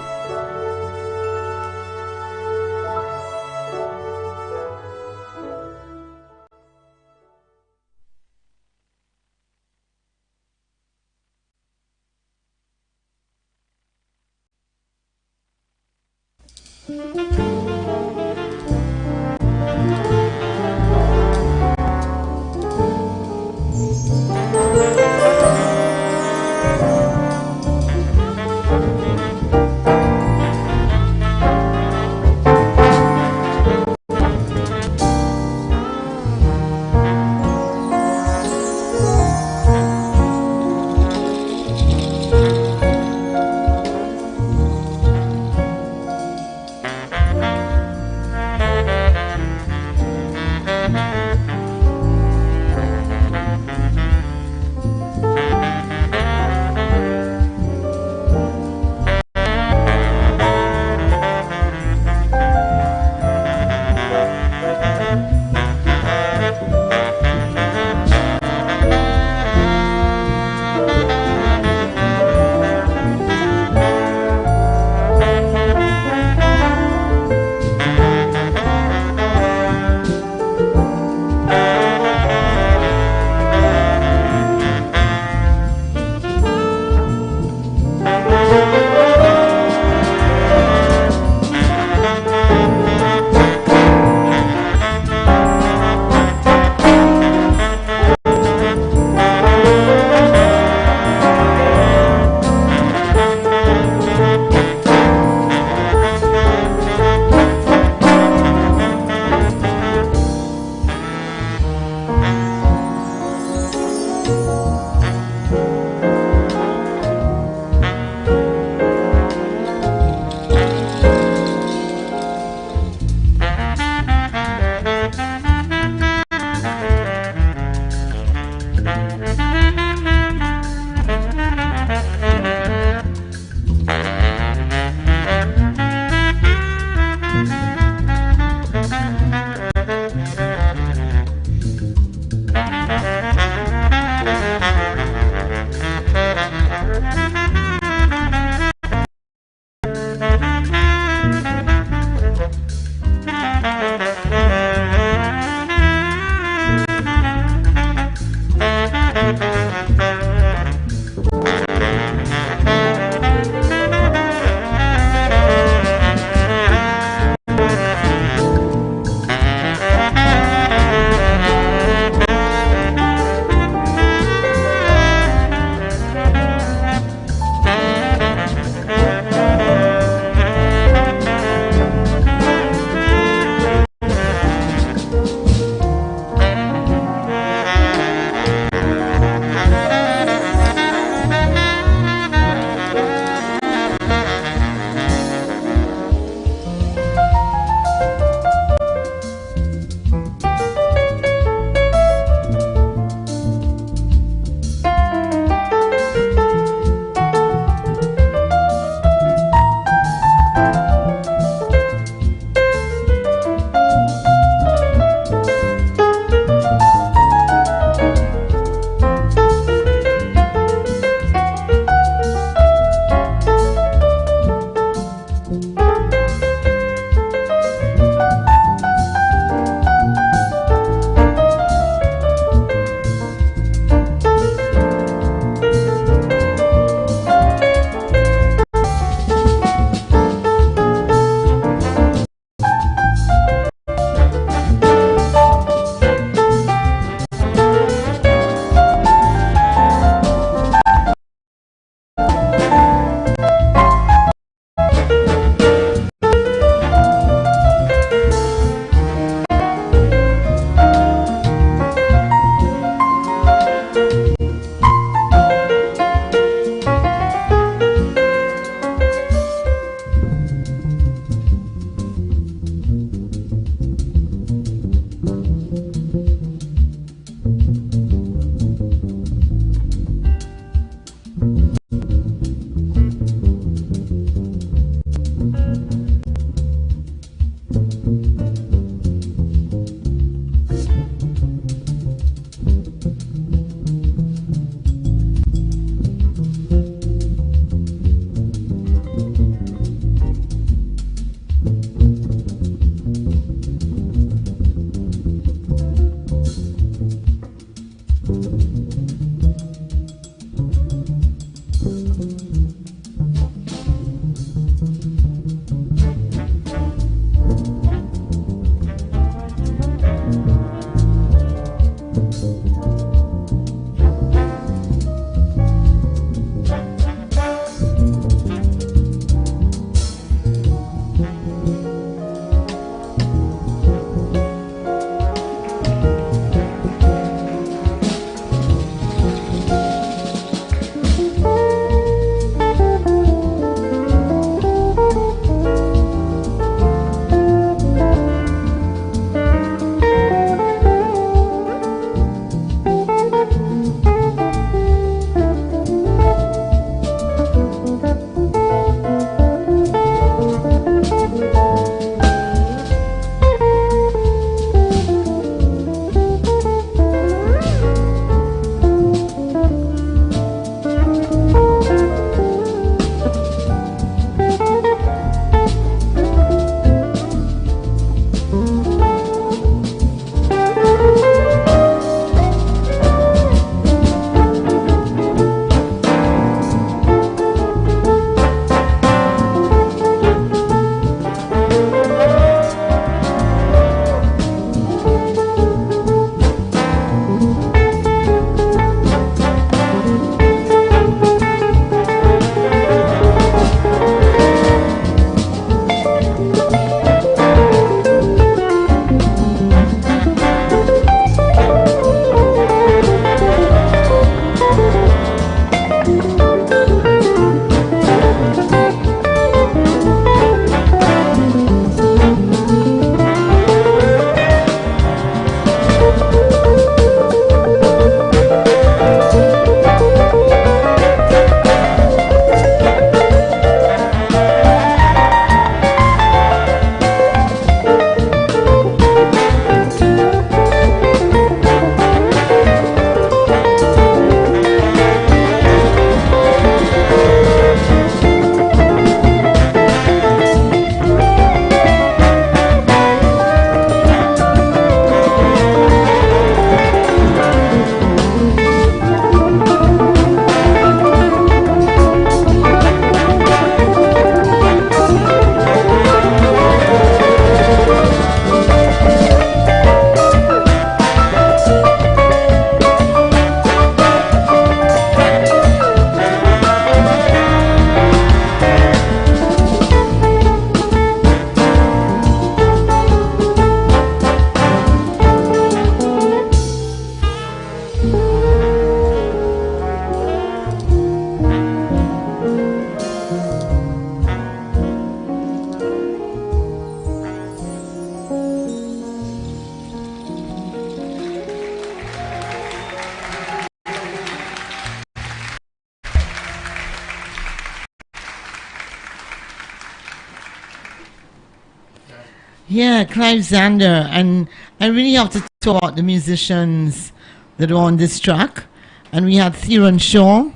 S1: Yeah, Clive Zander, and I really have to talk about the musicians that were on this track. And we had Theron Shaw.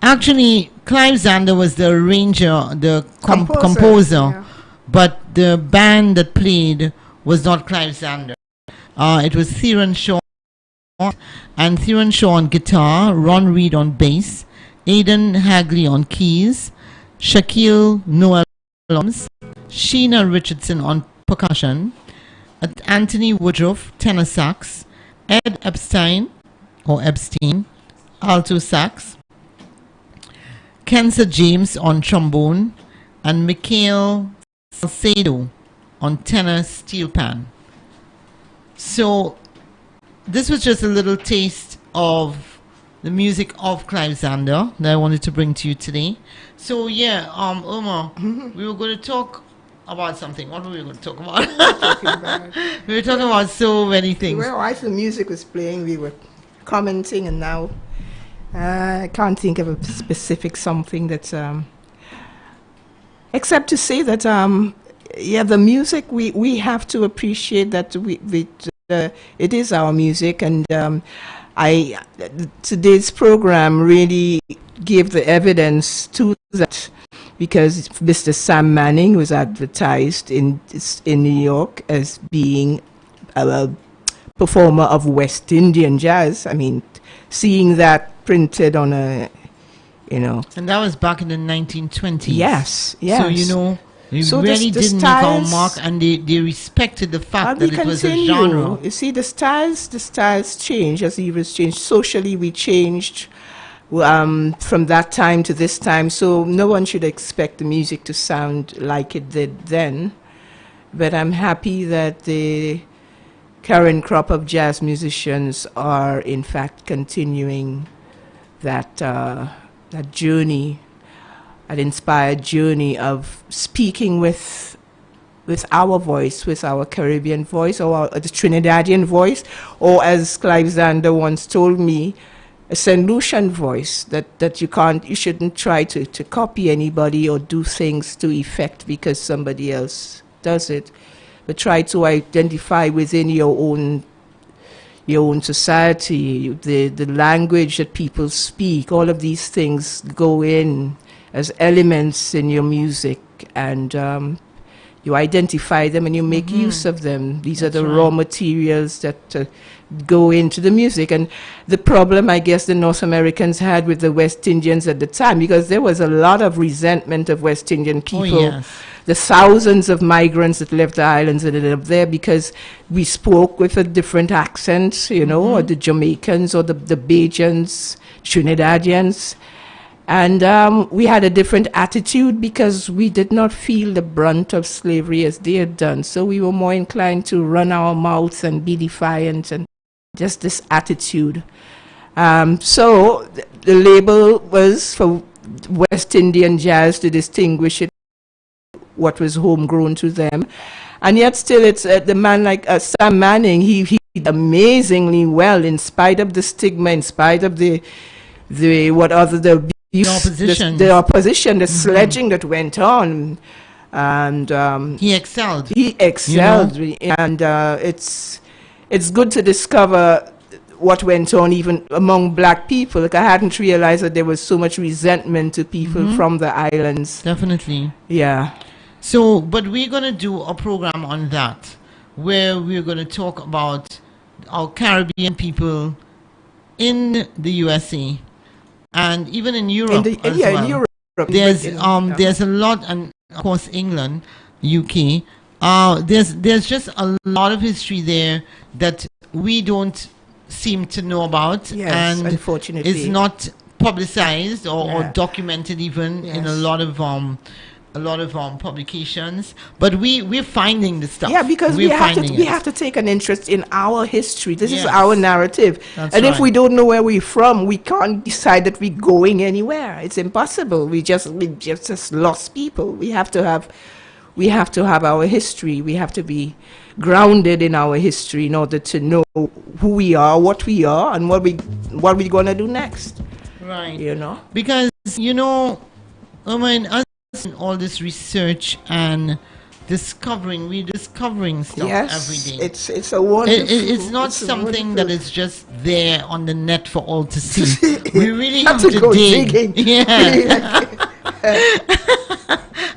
S1: Actually, Clive Zander was the arranger, the composer,
S2: yeah.
S1: but the band that played was not Clive Zander. It was Theron Shaw, and Theron Shaw on guitar, Ron Reed on bass, Aidan Hagley on keys, Shaquille Noel on drums, Sheena Richardson on percussion, Anthony Woodruff tenor sax, Ed Epstein alto sax, Kenza James on trombone, and Mikhail Salcedo on tenor steel pan. So this was just a little taste of the music of Clive Zander that I wanted to bring to you today. So yeah, Omar, we were going to talk about something. What were we going to talk about? We were talking about so many things.
S2: Well, as the music was playing, we were commenting, and now I can't think of a specific something that's except to say that the music, we have to appreciate that it is our music, and today's program really gave the evidence to that, because Mr. Sam Manning was advertised in New York as being a performer of West Indian jazz. I mean, seeing that printed on a,
S1: And that was back in the 1920s.
S2: Yes.
S1: So, we
S2: So
S1: really
S2: the
S1: didn't make our
S2: styles-
S1: mark, and they respected the fact that
S2: we
S1: it was a
S2: continue.
S1: genre.
S2: You see, the styles change as eras change. Socially, we changed from that time to this time. So no one should expect the music to sound like it did then. But I'm happy that the current crop of jazz musicians are, in fact, continuing that journey, that inspired journey of speaking with our voice, with our Caribbean voice, or the Trinidadian voice, or as Clive Zander once told me, a St. Lucian voice, that you shouldn't try to copy anybody or do things to effect because somebody else does it, but try to identify within your own society, the language that people speak. All of these things go in as elements in your music, and you identify them and you make use of them. These are the raw materials that go into the music. And the problem, I guess, the North Americans had with the West Indians at the time, because there was a lot of resentment of West Indian people. The thousands of migrants that left the islands and ended up there because we spoke with a different accent, or the Jamaicans or the Bajans, Trinidadians. And we had a different attitude because we did not feel the brunt of slavery as they had done. So we were more inclined to run our mouths and be defiant, and just this attitude. So the label was for West Indian jazz to distinguish it, what was homegrown to them. And yet still it's the man like Sam Manning, he did amazingly well in spite of the stigma, in spite of the opposition, the sledging that went on, and
S1: he excelled.
S2: And it's good to discover what went on even among black people. Like, I hadn't realized that there was so much resentment to people from the islands.
S1: Definitely.
S2: Yeah.
S1: So, but we're going to do a program on that, where we're going to talk about our Caribbean people in the USA. And even in Europe as well.
S2: In Europe.
S1: There's a lot, and of course England, UK. There's just a lot of history there that we don't seem to know about,
S2: and unfortunately,
S1: it's not publicized or documented even in a lot of publications. But we're finding the stuff.
S2: Yeah, because we have to take an interest in our history. This is our narrative.
S1: That's
S2: and
S1: right.
S2: if we don't know where we're from, we can't decide that we're going anywhere. It's impossible. We just lost people. We have to have our history. We have to be grounded in our history in order to know who we are, what we are, and what we're gonna do next.
S1: Right.
S2: Because
S1: in all this research and rediscovering stuff every day.
S2: It's a wonderful.
S1: It's not something that is just there on the net for all to see. We really have to
S2: go
S1: dig.
S2: digging.
S1: Yeah.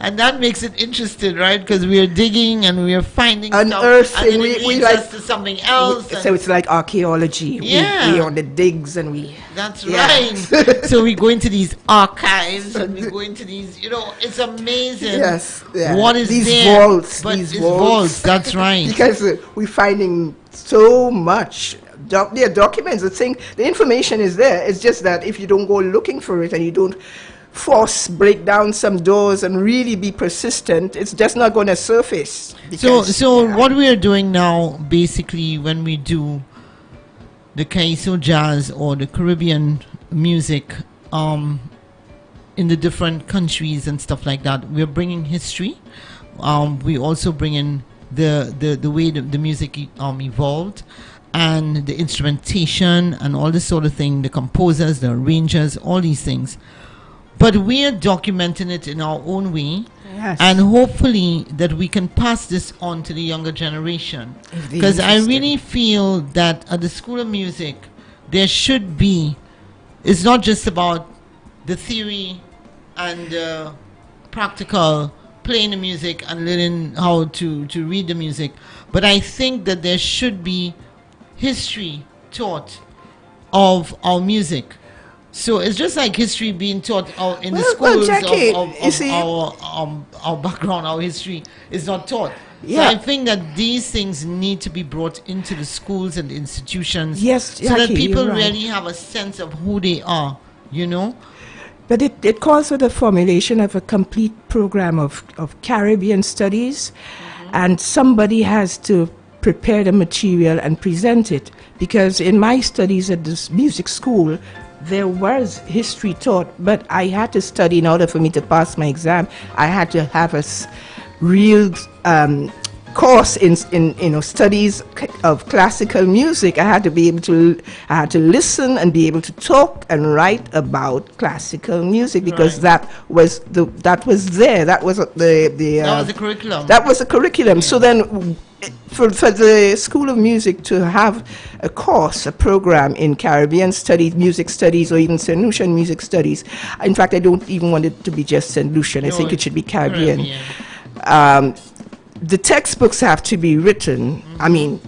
S1: And that makes it interesting, right? Because we are digging and we are finding
S2: unearthing.
S1: stuff, and then it leads us to something else.
S2: So it's like archaeology.
S1: Yeah.
S2: We on the digs and we.
S1: That's right. So we go into these archives and we go into these, it's amazing.
S2: Yes. Yeah.
S1: What is
S2: these
S1: there?
S2: Vaults,
S1: But
S2: these
S1: it's
S2: vaults.
S1: That's right.
S2: Because we're finding so much. There are documents. The information is there. It's just that if you don't go looking for it and you don't break down some doors and really be persistent, it's just not going to surface.
S1: So what we are doing now, basically, when we do the Calypso jazz or the Caribbean music in the different countries and stuff like that, we're bringing history. We also bring in the way the music evolved, and the instrumentation and all this sort of thing, the composers, the arrangers, all these things. But we are documenting it in our own way, and hopefully that we can pass this on to the younger generation. Because I really feel that at the School of Music, there should be, it's not just about the theory and the practical, playing the music and learning how to read the music, but I think that there should be history taught of our music. So it's just like history being taught in the schools
S2: Jackie,
S1: of our background, our history is not taught.
S2: Yeah.
S1: So I think that these things need to be brought into the schools and the institutions,
S2: yes,
S1: so that
S2: Jackie,
S1: people
S2: you're right.
S1: really have a sense of who they are,
S2: But it calls for the formulation of a complete program of Caribbean studies, and somebody has to prepare the material and present it. Because in my studies at this music school, there was history taught, but I had to study in order for me to pass my exam. I had to have a real course in studies of classical music. I had to be able to listen and be able to talk and write about classical music, because that was there. That was the
S1: curriculum.
S2: That was the curriculum. So then, for the School of Music to have a course, a program in Caribbean studies, music studies, or even St. Lucian music studies. In fact, I don't even want it to be just St. Lucian. I think it should be Caribbean. The textbooks have to be written. I mean,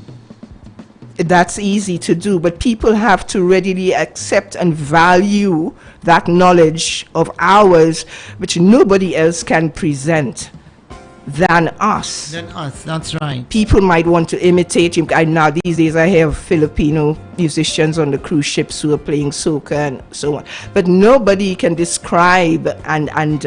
S2: that's easy to do, but people have to readily accept and value that knowledge of ours, which nobody else can present than us.
S1: That's right.
S2: People might want to imitate you. Now these days I have Filipino musicians on the cruise ships who are playing soca and so on. But nobody can describe and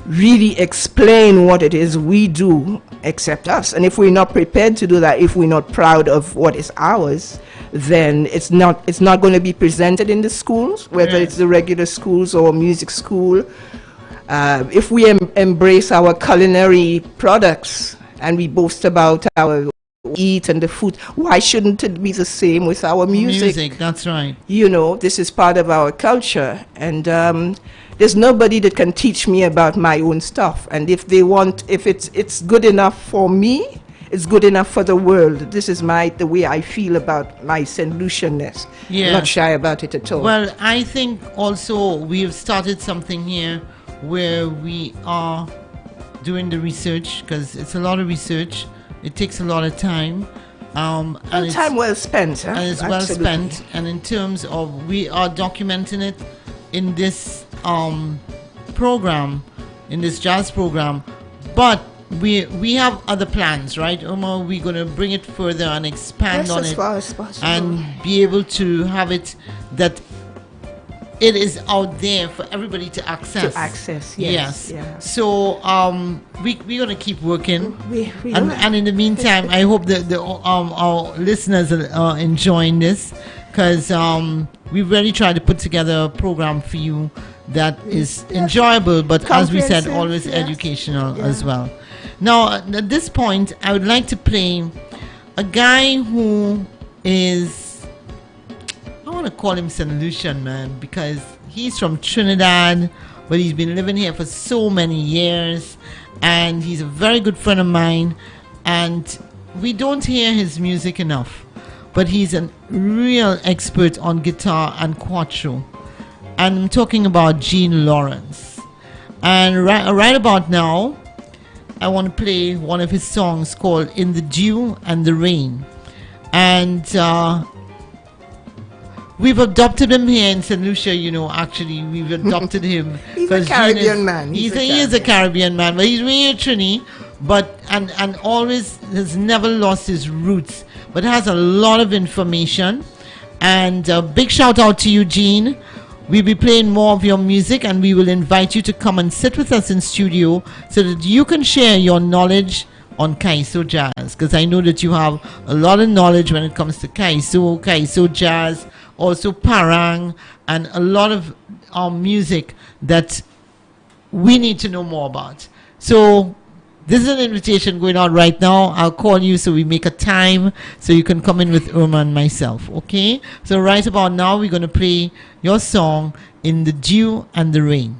S2: really explain what it is we do except us. And if we're not prepared to do that, if we're not proud of what is ours, then it's not going to be presented in the schools, whether it's the regular schools or music school. If we embrace our culinary products and we boast about our eat and the food, why shouldn't it be the same with our music?
S1: That's right.
S2: This is part of our culture, and there's nobody that can teach me about my own stuff. And if it's good enough for me, it's good enough for the world. This is the way I feel about my St. Lucianness.
S1: Yeah.
S2: I'm not shy about it at all.
S1: Well, I think also we've started something here where we are doing the research, because it's a lot of research. It takes a lot of time. And
S2: time well spent. Huh?
S1: And it's well spent. And in terms of, we are documenting it in this program, in this jazz program. But we have other plans, right, Omar? We're going to bring it further and expand on
S2: as
S1: it.
S2: Far as possible.
S1: And be able to have it that it is out there for everybody to access.
S2: Yes. Yeah.
S1: So we're going to keep working. And in the meantime, I hope that our listeners are enjoying this, because we really try to put together a program for you that is enjoyable, but as we said, always educational as well. Now, at this point, I would like to play a guy who is, I want to call him St. Lucian, man, because he's from Trinidad, but he's been living here for so many years, and he's a very good friend of mine, and we don't hear his music enough, but he's a real expert on guitar and quattro, and I'm talking about Gene Lawrence. And right about now, I want to play one of his songs called In the Dew and the Rain. And we've adopted him here in St. Lucia, actually. We've adopted him.
S2: He's a Caribbean man.
S1: He is a Caribbean man, but he's really Trini, and always has never lost his roots, but has a lot of information. And a big shout out to you, Gene. We'll be playing more of your music, and we will invite you to come and sit with us in studio so that you can share your knowledge on Kaiso Jazz, because I know that you have a lot of knowledge when it comes to Kaiso Jazz, also Parang, and a lot of music that we need to know more about. So this is an invitation going out right now. I'll call you so we make a time so you can come in with Irma and myself, okay? So right about now, we're going to play your song, In the Dew and the Rain.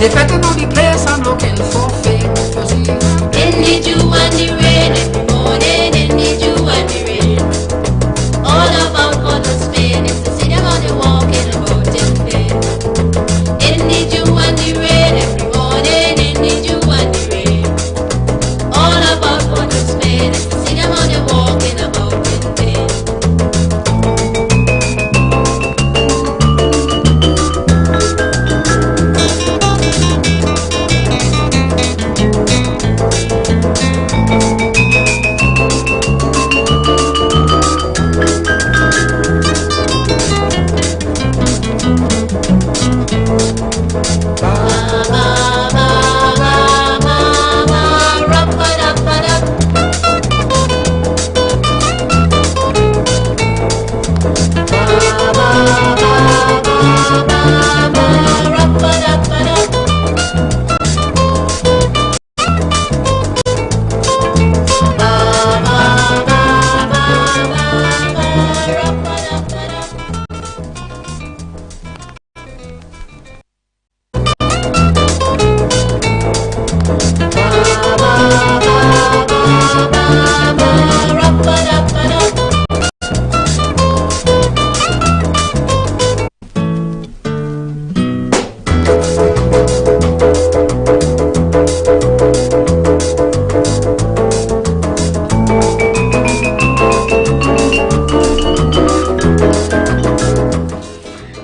S6: They better know the place I'm looking for fame. In the dew and the rain, every morning in the dew and the rain. All about Port of Spain is to see them on the walking about in vain. In the dew and the rain, every morning in the dew and the rain. All about Port of Spain is to see them on the walking about in vain.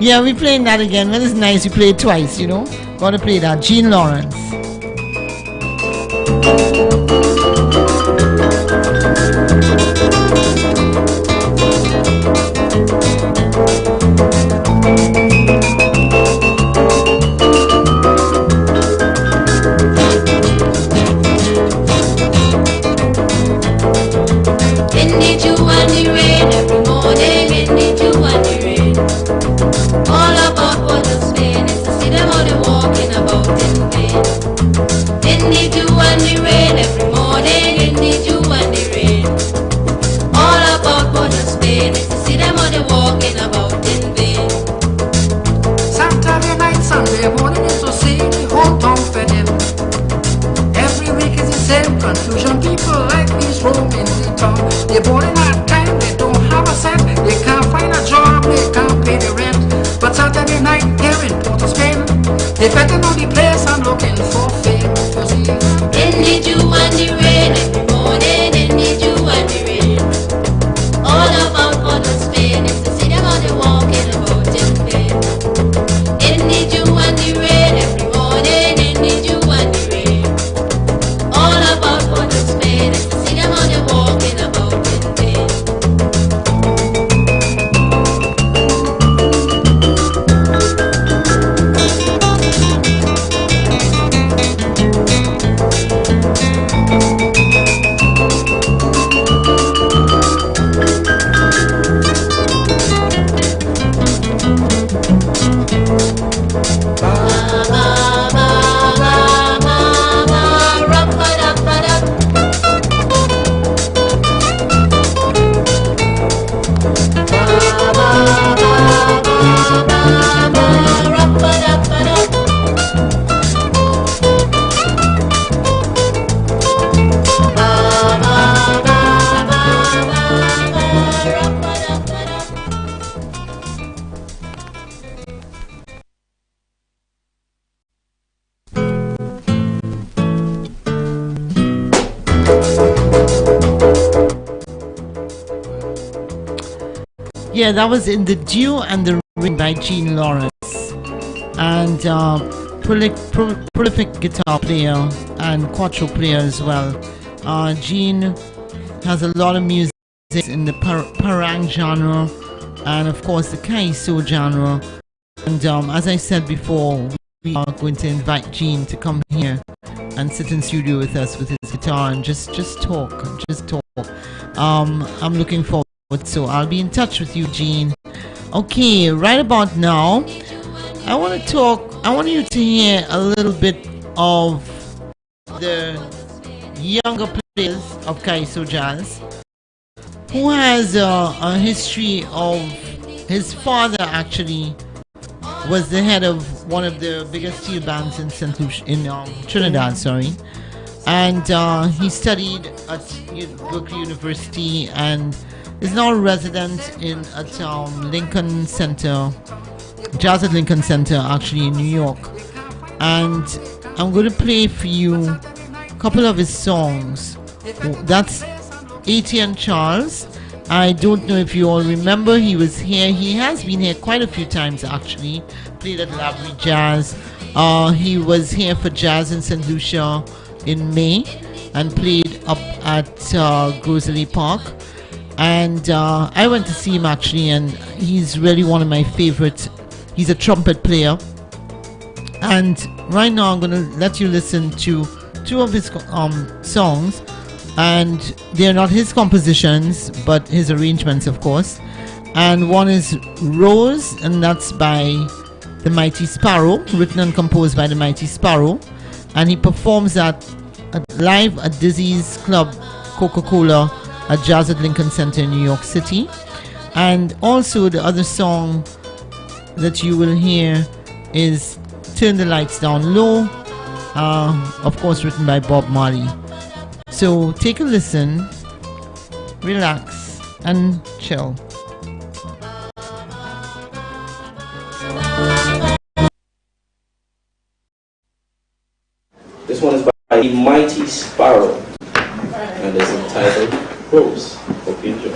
S1: Yeah, we're playing that again. Well, it's nice. We play it twice, Gotta play that. Gene Lawrence.
S6: In the dew and the rain, every morning in the dew and the rain. All about Port of Spain is to see them all the walking about in vain. In the dew and the rain, every morning in the dew and the rain. All about Port of Spain is to see them all the walking about in vain. Saturday night, Sunday morning is to see the whole same confusion. People like these roam in the town. They're born in hard time, they don't have a cent. They can't find a job, they can't pay the rent. But Saturday night here in Port of Spain, they better know the place and looking for fame. You see, in the dew and the rain, every morning in the dew and the rain. All about Port of Spain is to see them on the walking about in vain. In the dew and the rain, every morning in the dew and the rain. All about Port of Spain is to see them on the walking about in vain.
S1: Yeah, that was In the Dew and the Rain by Gene Lawrence. And prolific guitar player and quattro player as well. Gene has a lot of music in the parang genre and of course the kaiso genre. And as I said before, we are going to invite Gene to come here and sit in studio with us with his guitar and just talk. I'm looking forward. So I'll be in touch with you, Gene. Okay, right about now, I want you to hear a little bit of the younger players of Kaiso Jazz, who has a history of, his father actually was the head of one of the biggest steel bands in Trinidad, and he studied at Berkeley University and is now a resident at Lincoln Center, Jazz at Lincoln Center, actually in New York. And I'm going to play for you a couple of his songs. That's Etienne Charles. I don't know if you all remember, he was here. He has been here quite a few times actually. Played at Lavery Jazz. He was here for Jazz in St. Lucia in May and played up at Grosley Park. And I went to see him actually, and he's really one of my favorites. He's a trumpet player. And right now I'm going to let you listen to two of his songs. And they're not his compositions, but his arrangements, of course. And one is Rose, and that's by the Mighty Sparrow, written and composed by the Mighty Sparrow. And he performs that live at Dizzy's Club Coca-Cola at Jazz at Lincoln Center in New York City. And also the other song that you will hear is Turn the Lights Down Low, of course written by Bob Marley. So take a listen, relax and chill.
S7: This one is by the Mighty Sparrow and is entitled Rose. Hope you enjoy.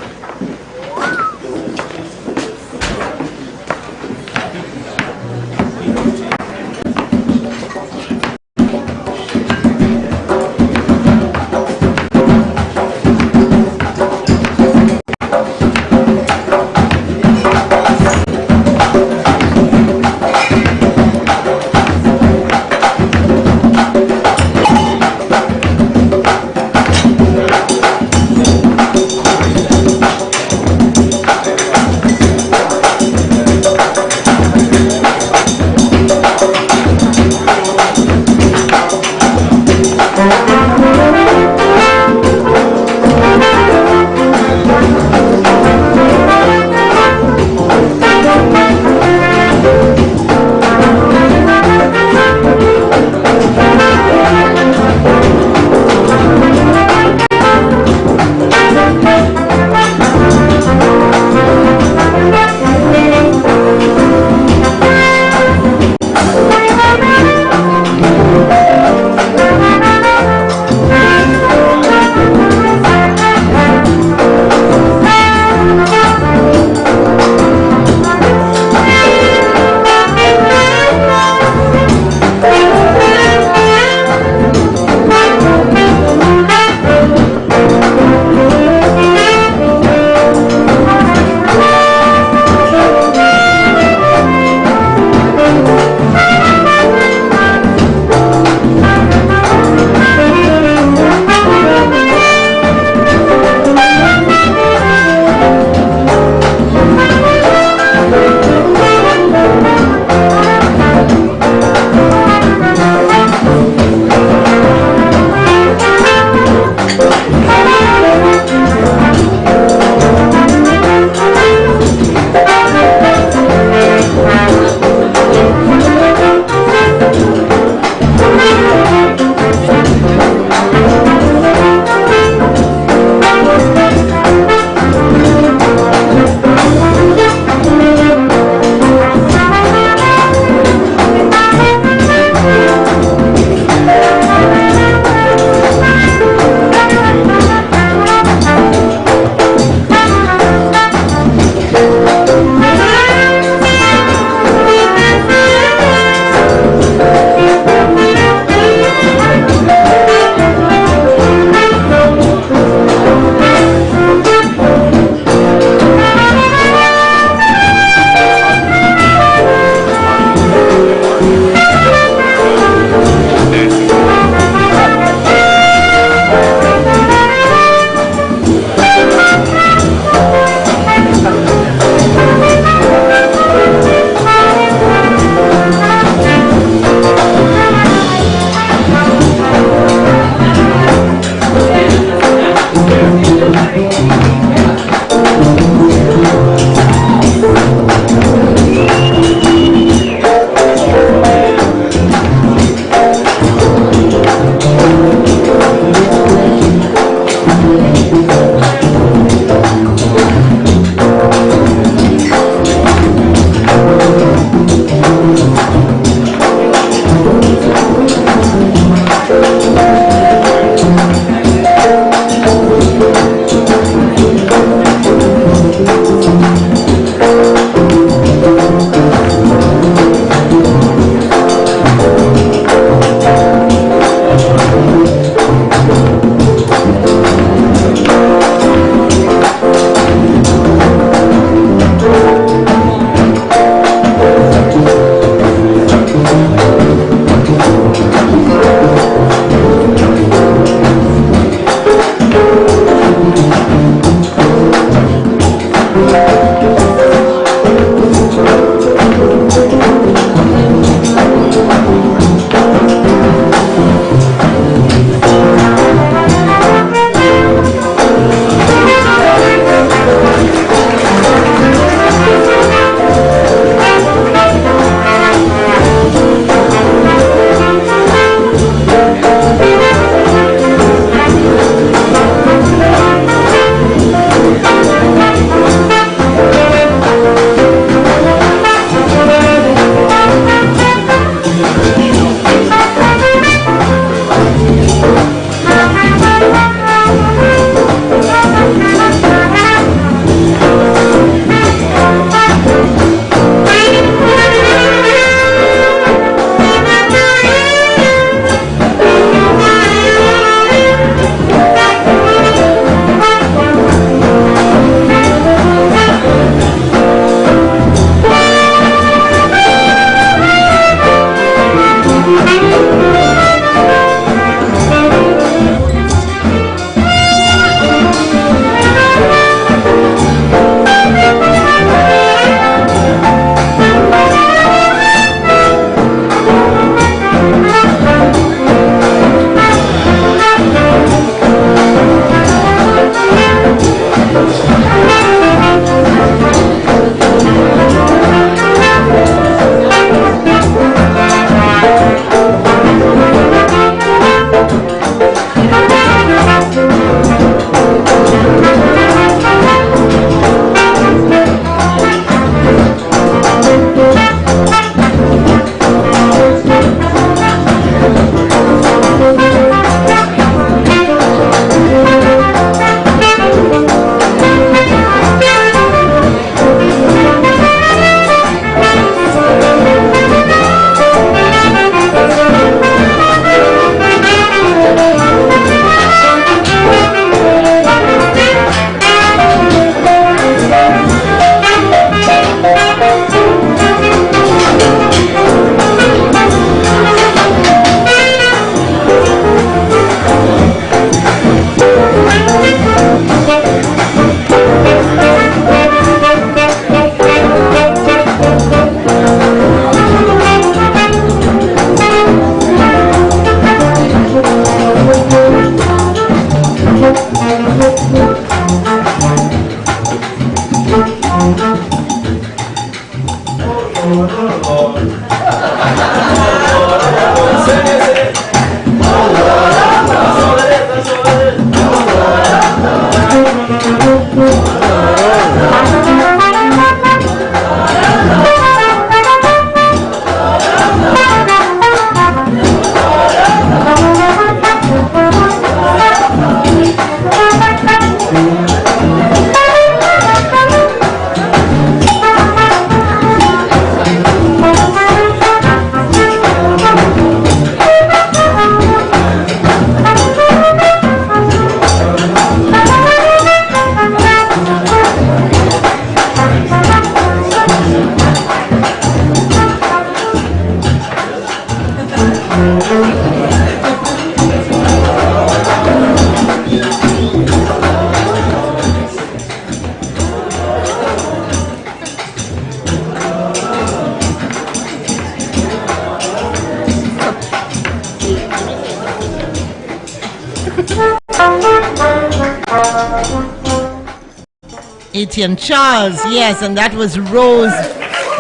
S1: Etienne Charles, yes, and that was Rose,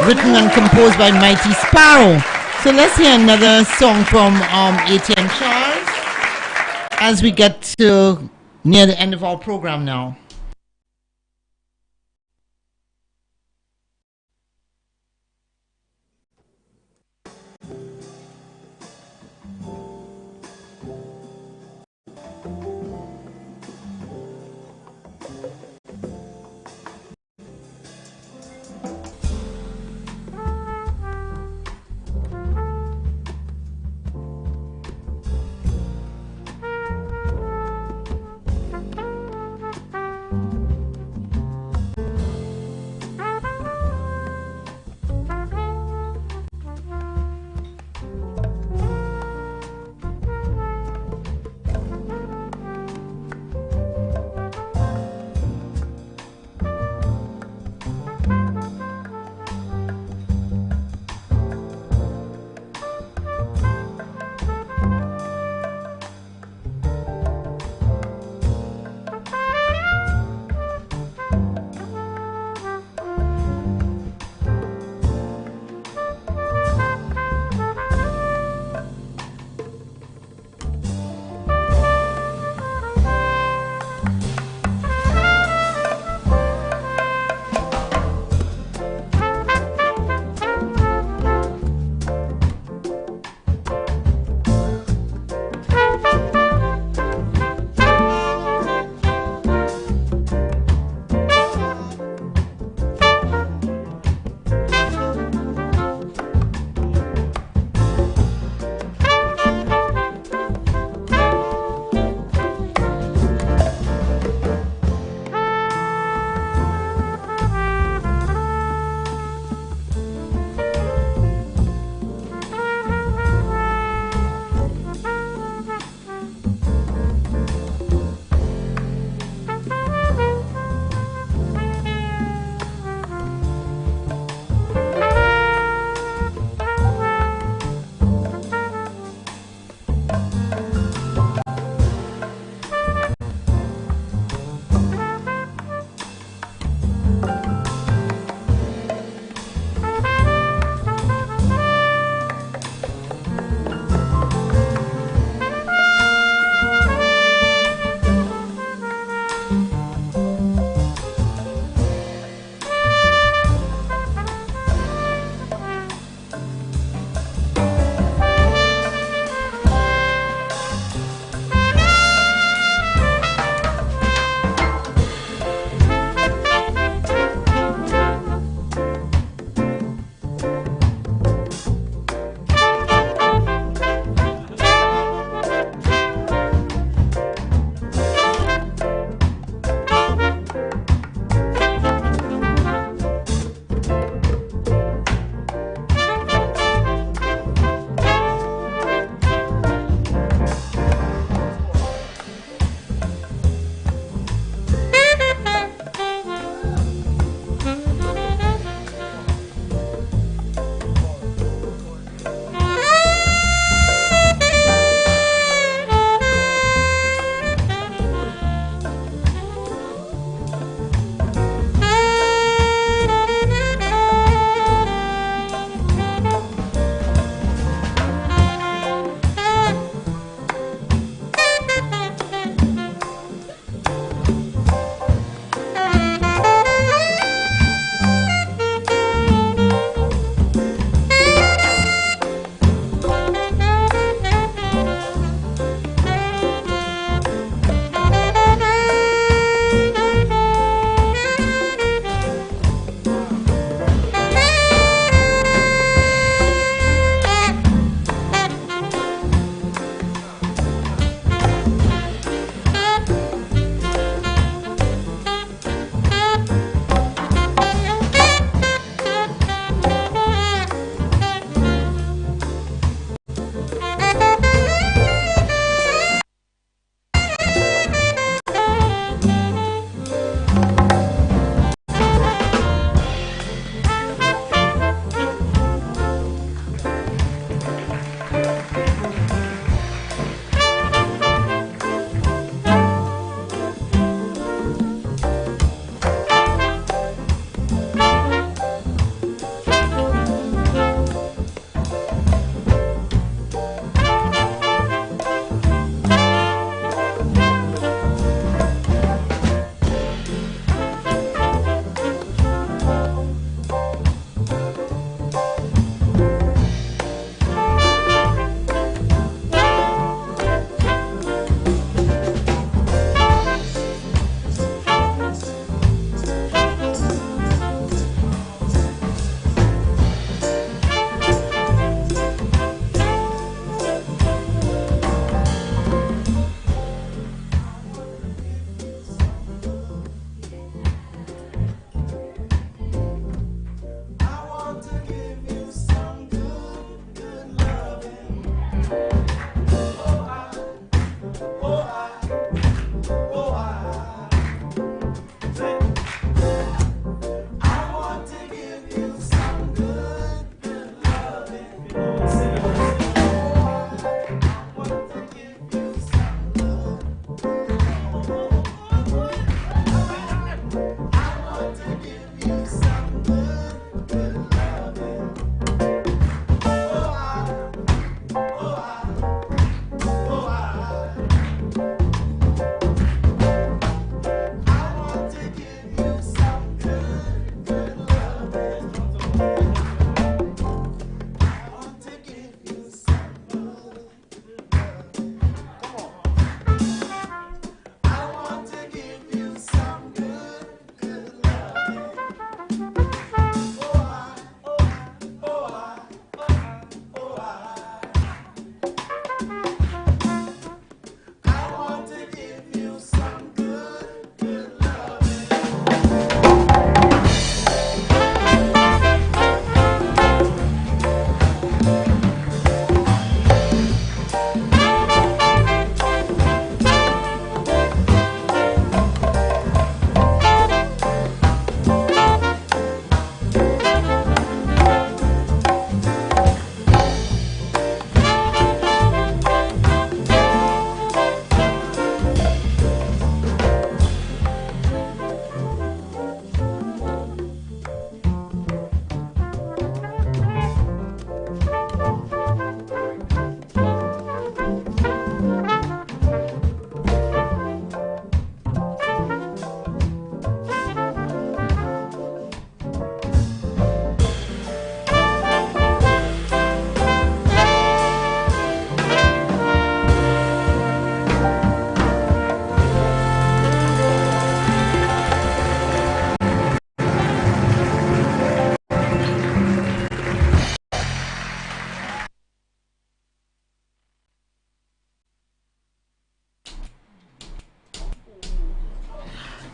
S1: written and composed by Mighty Sparrow. So let's hear another song from Etienne Charles as we get to near the end of our program now.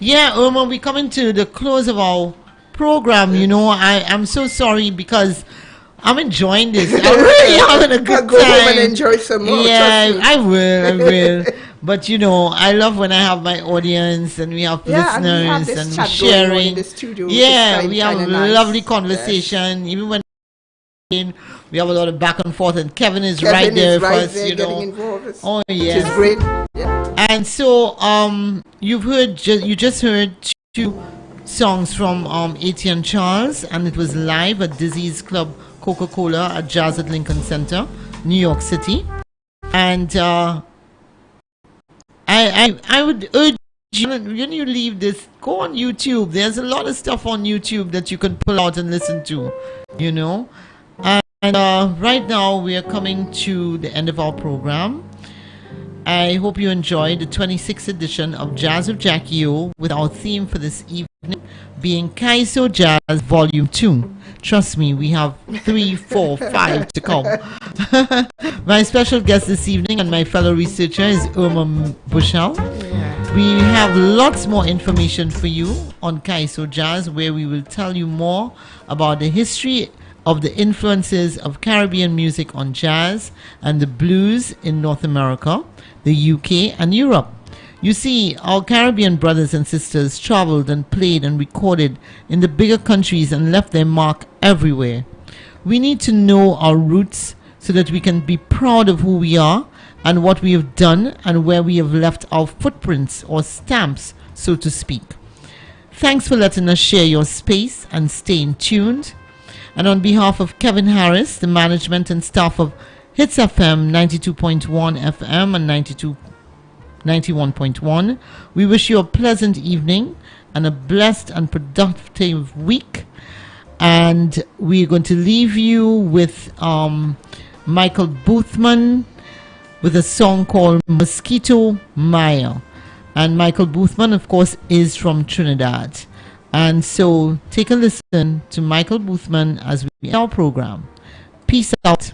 S1: Yeah, Irma, we're coming to the close of our program. You know, I'm so sorry because I'm enjoying this. I'm really having a good
S2: Go
S1: time.
S2: home and enjoy some more.
S1: Yeah,
S2: trust me.
S1: I will. But you know, I love when I have my audience and we have
S2: Yeah, and we have
S1: listeners
S2: this
S1: and
S2: chat
S1: we're
S2: going on
S1: sharing.
S2: in the studio, which is
S1: Yeah, we have
S2: kinda
S1: lovely
S2: nice.
S1: conversation. Even when we have a lot of back and forth, and Kevin is
S2: Kevin
S1: right there
S2: is
S1: for
S2: right
S1: us.
S2: there
S1: You
S2: getting
S1: know.
S2: involved.
S1: Oh
S2: Which
S1: yeah.
S2: is great. Yeah.
S1: And so, you just heard two songs from Etienne Charles, and it was live at Dizzy's Club Coca-Cola at Jazz at Lincoln Center, New York City. And I would urge you, when you leave this, go on YouTube. There's a lot of stuff on YouTube that you can pull out and listen to, you know. And right now we are coming to the end of our program. I hope you enjoyed the 26th edition of Jazz with Jackie O, with our theme for this evening being Kaiso Jazz Volume 2. Trust me, we have 3, 4, 5 to come. My special guest this evening and my fellow researcher is Irma Bushell. We have lots more information for you on Kaiso Jazz, where we will tell you more about the history of the influences of Caribbean music on jazz and the blues in North America, the UK, and Europe. You see, our Caribbean brothers and sisters traveled and played and recorded in the bigger countries and left their mark everywhere. We need to know our roots so that we can be proud of who we are and what we have done and where we have left our footprints or stamps, so to speak. Thanks for letting us share your space and staying tuned. And on behalf of Kevin Harris, the management and staff of Hits FM 92.1 FM and 91.1, we wish you a pleasant evening and a blessed and productive week. And we're going to leave you with Michael Boothman with a song called Mosquito Maya. And Michael Boothman, of course, is from Trinidad. And so take a listen to Michael Boothman as we end our program. Peace out.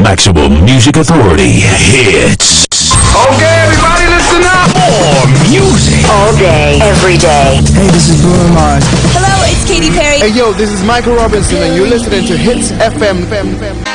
S8: Maximum Music Authority hits.
S9: Okay, everybody, listen up.
S8: More music.
S10: All day, every day.
S11: Hey, this is Bruno Mars.
S12: Hello, it's Katy Perry.
S13: Hey, yo, this is Michael Robinson, and you're listening to Hits FM.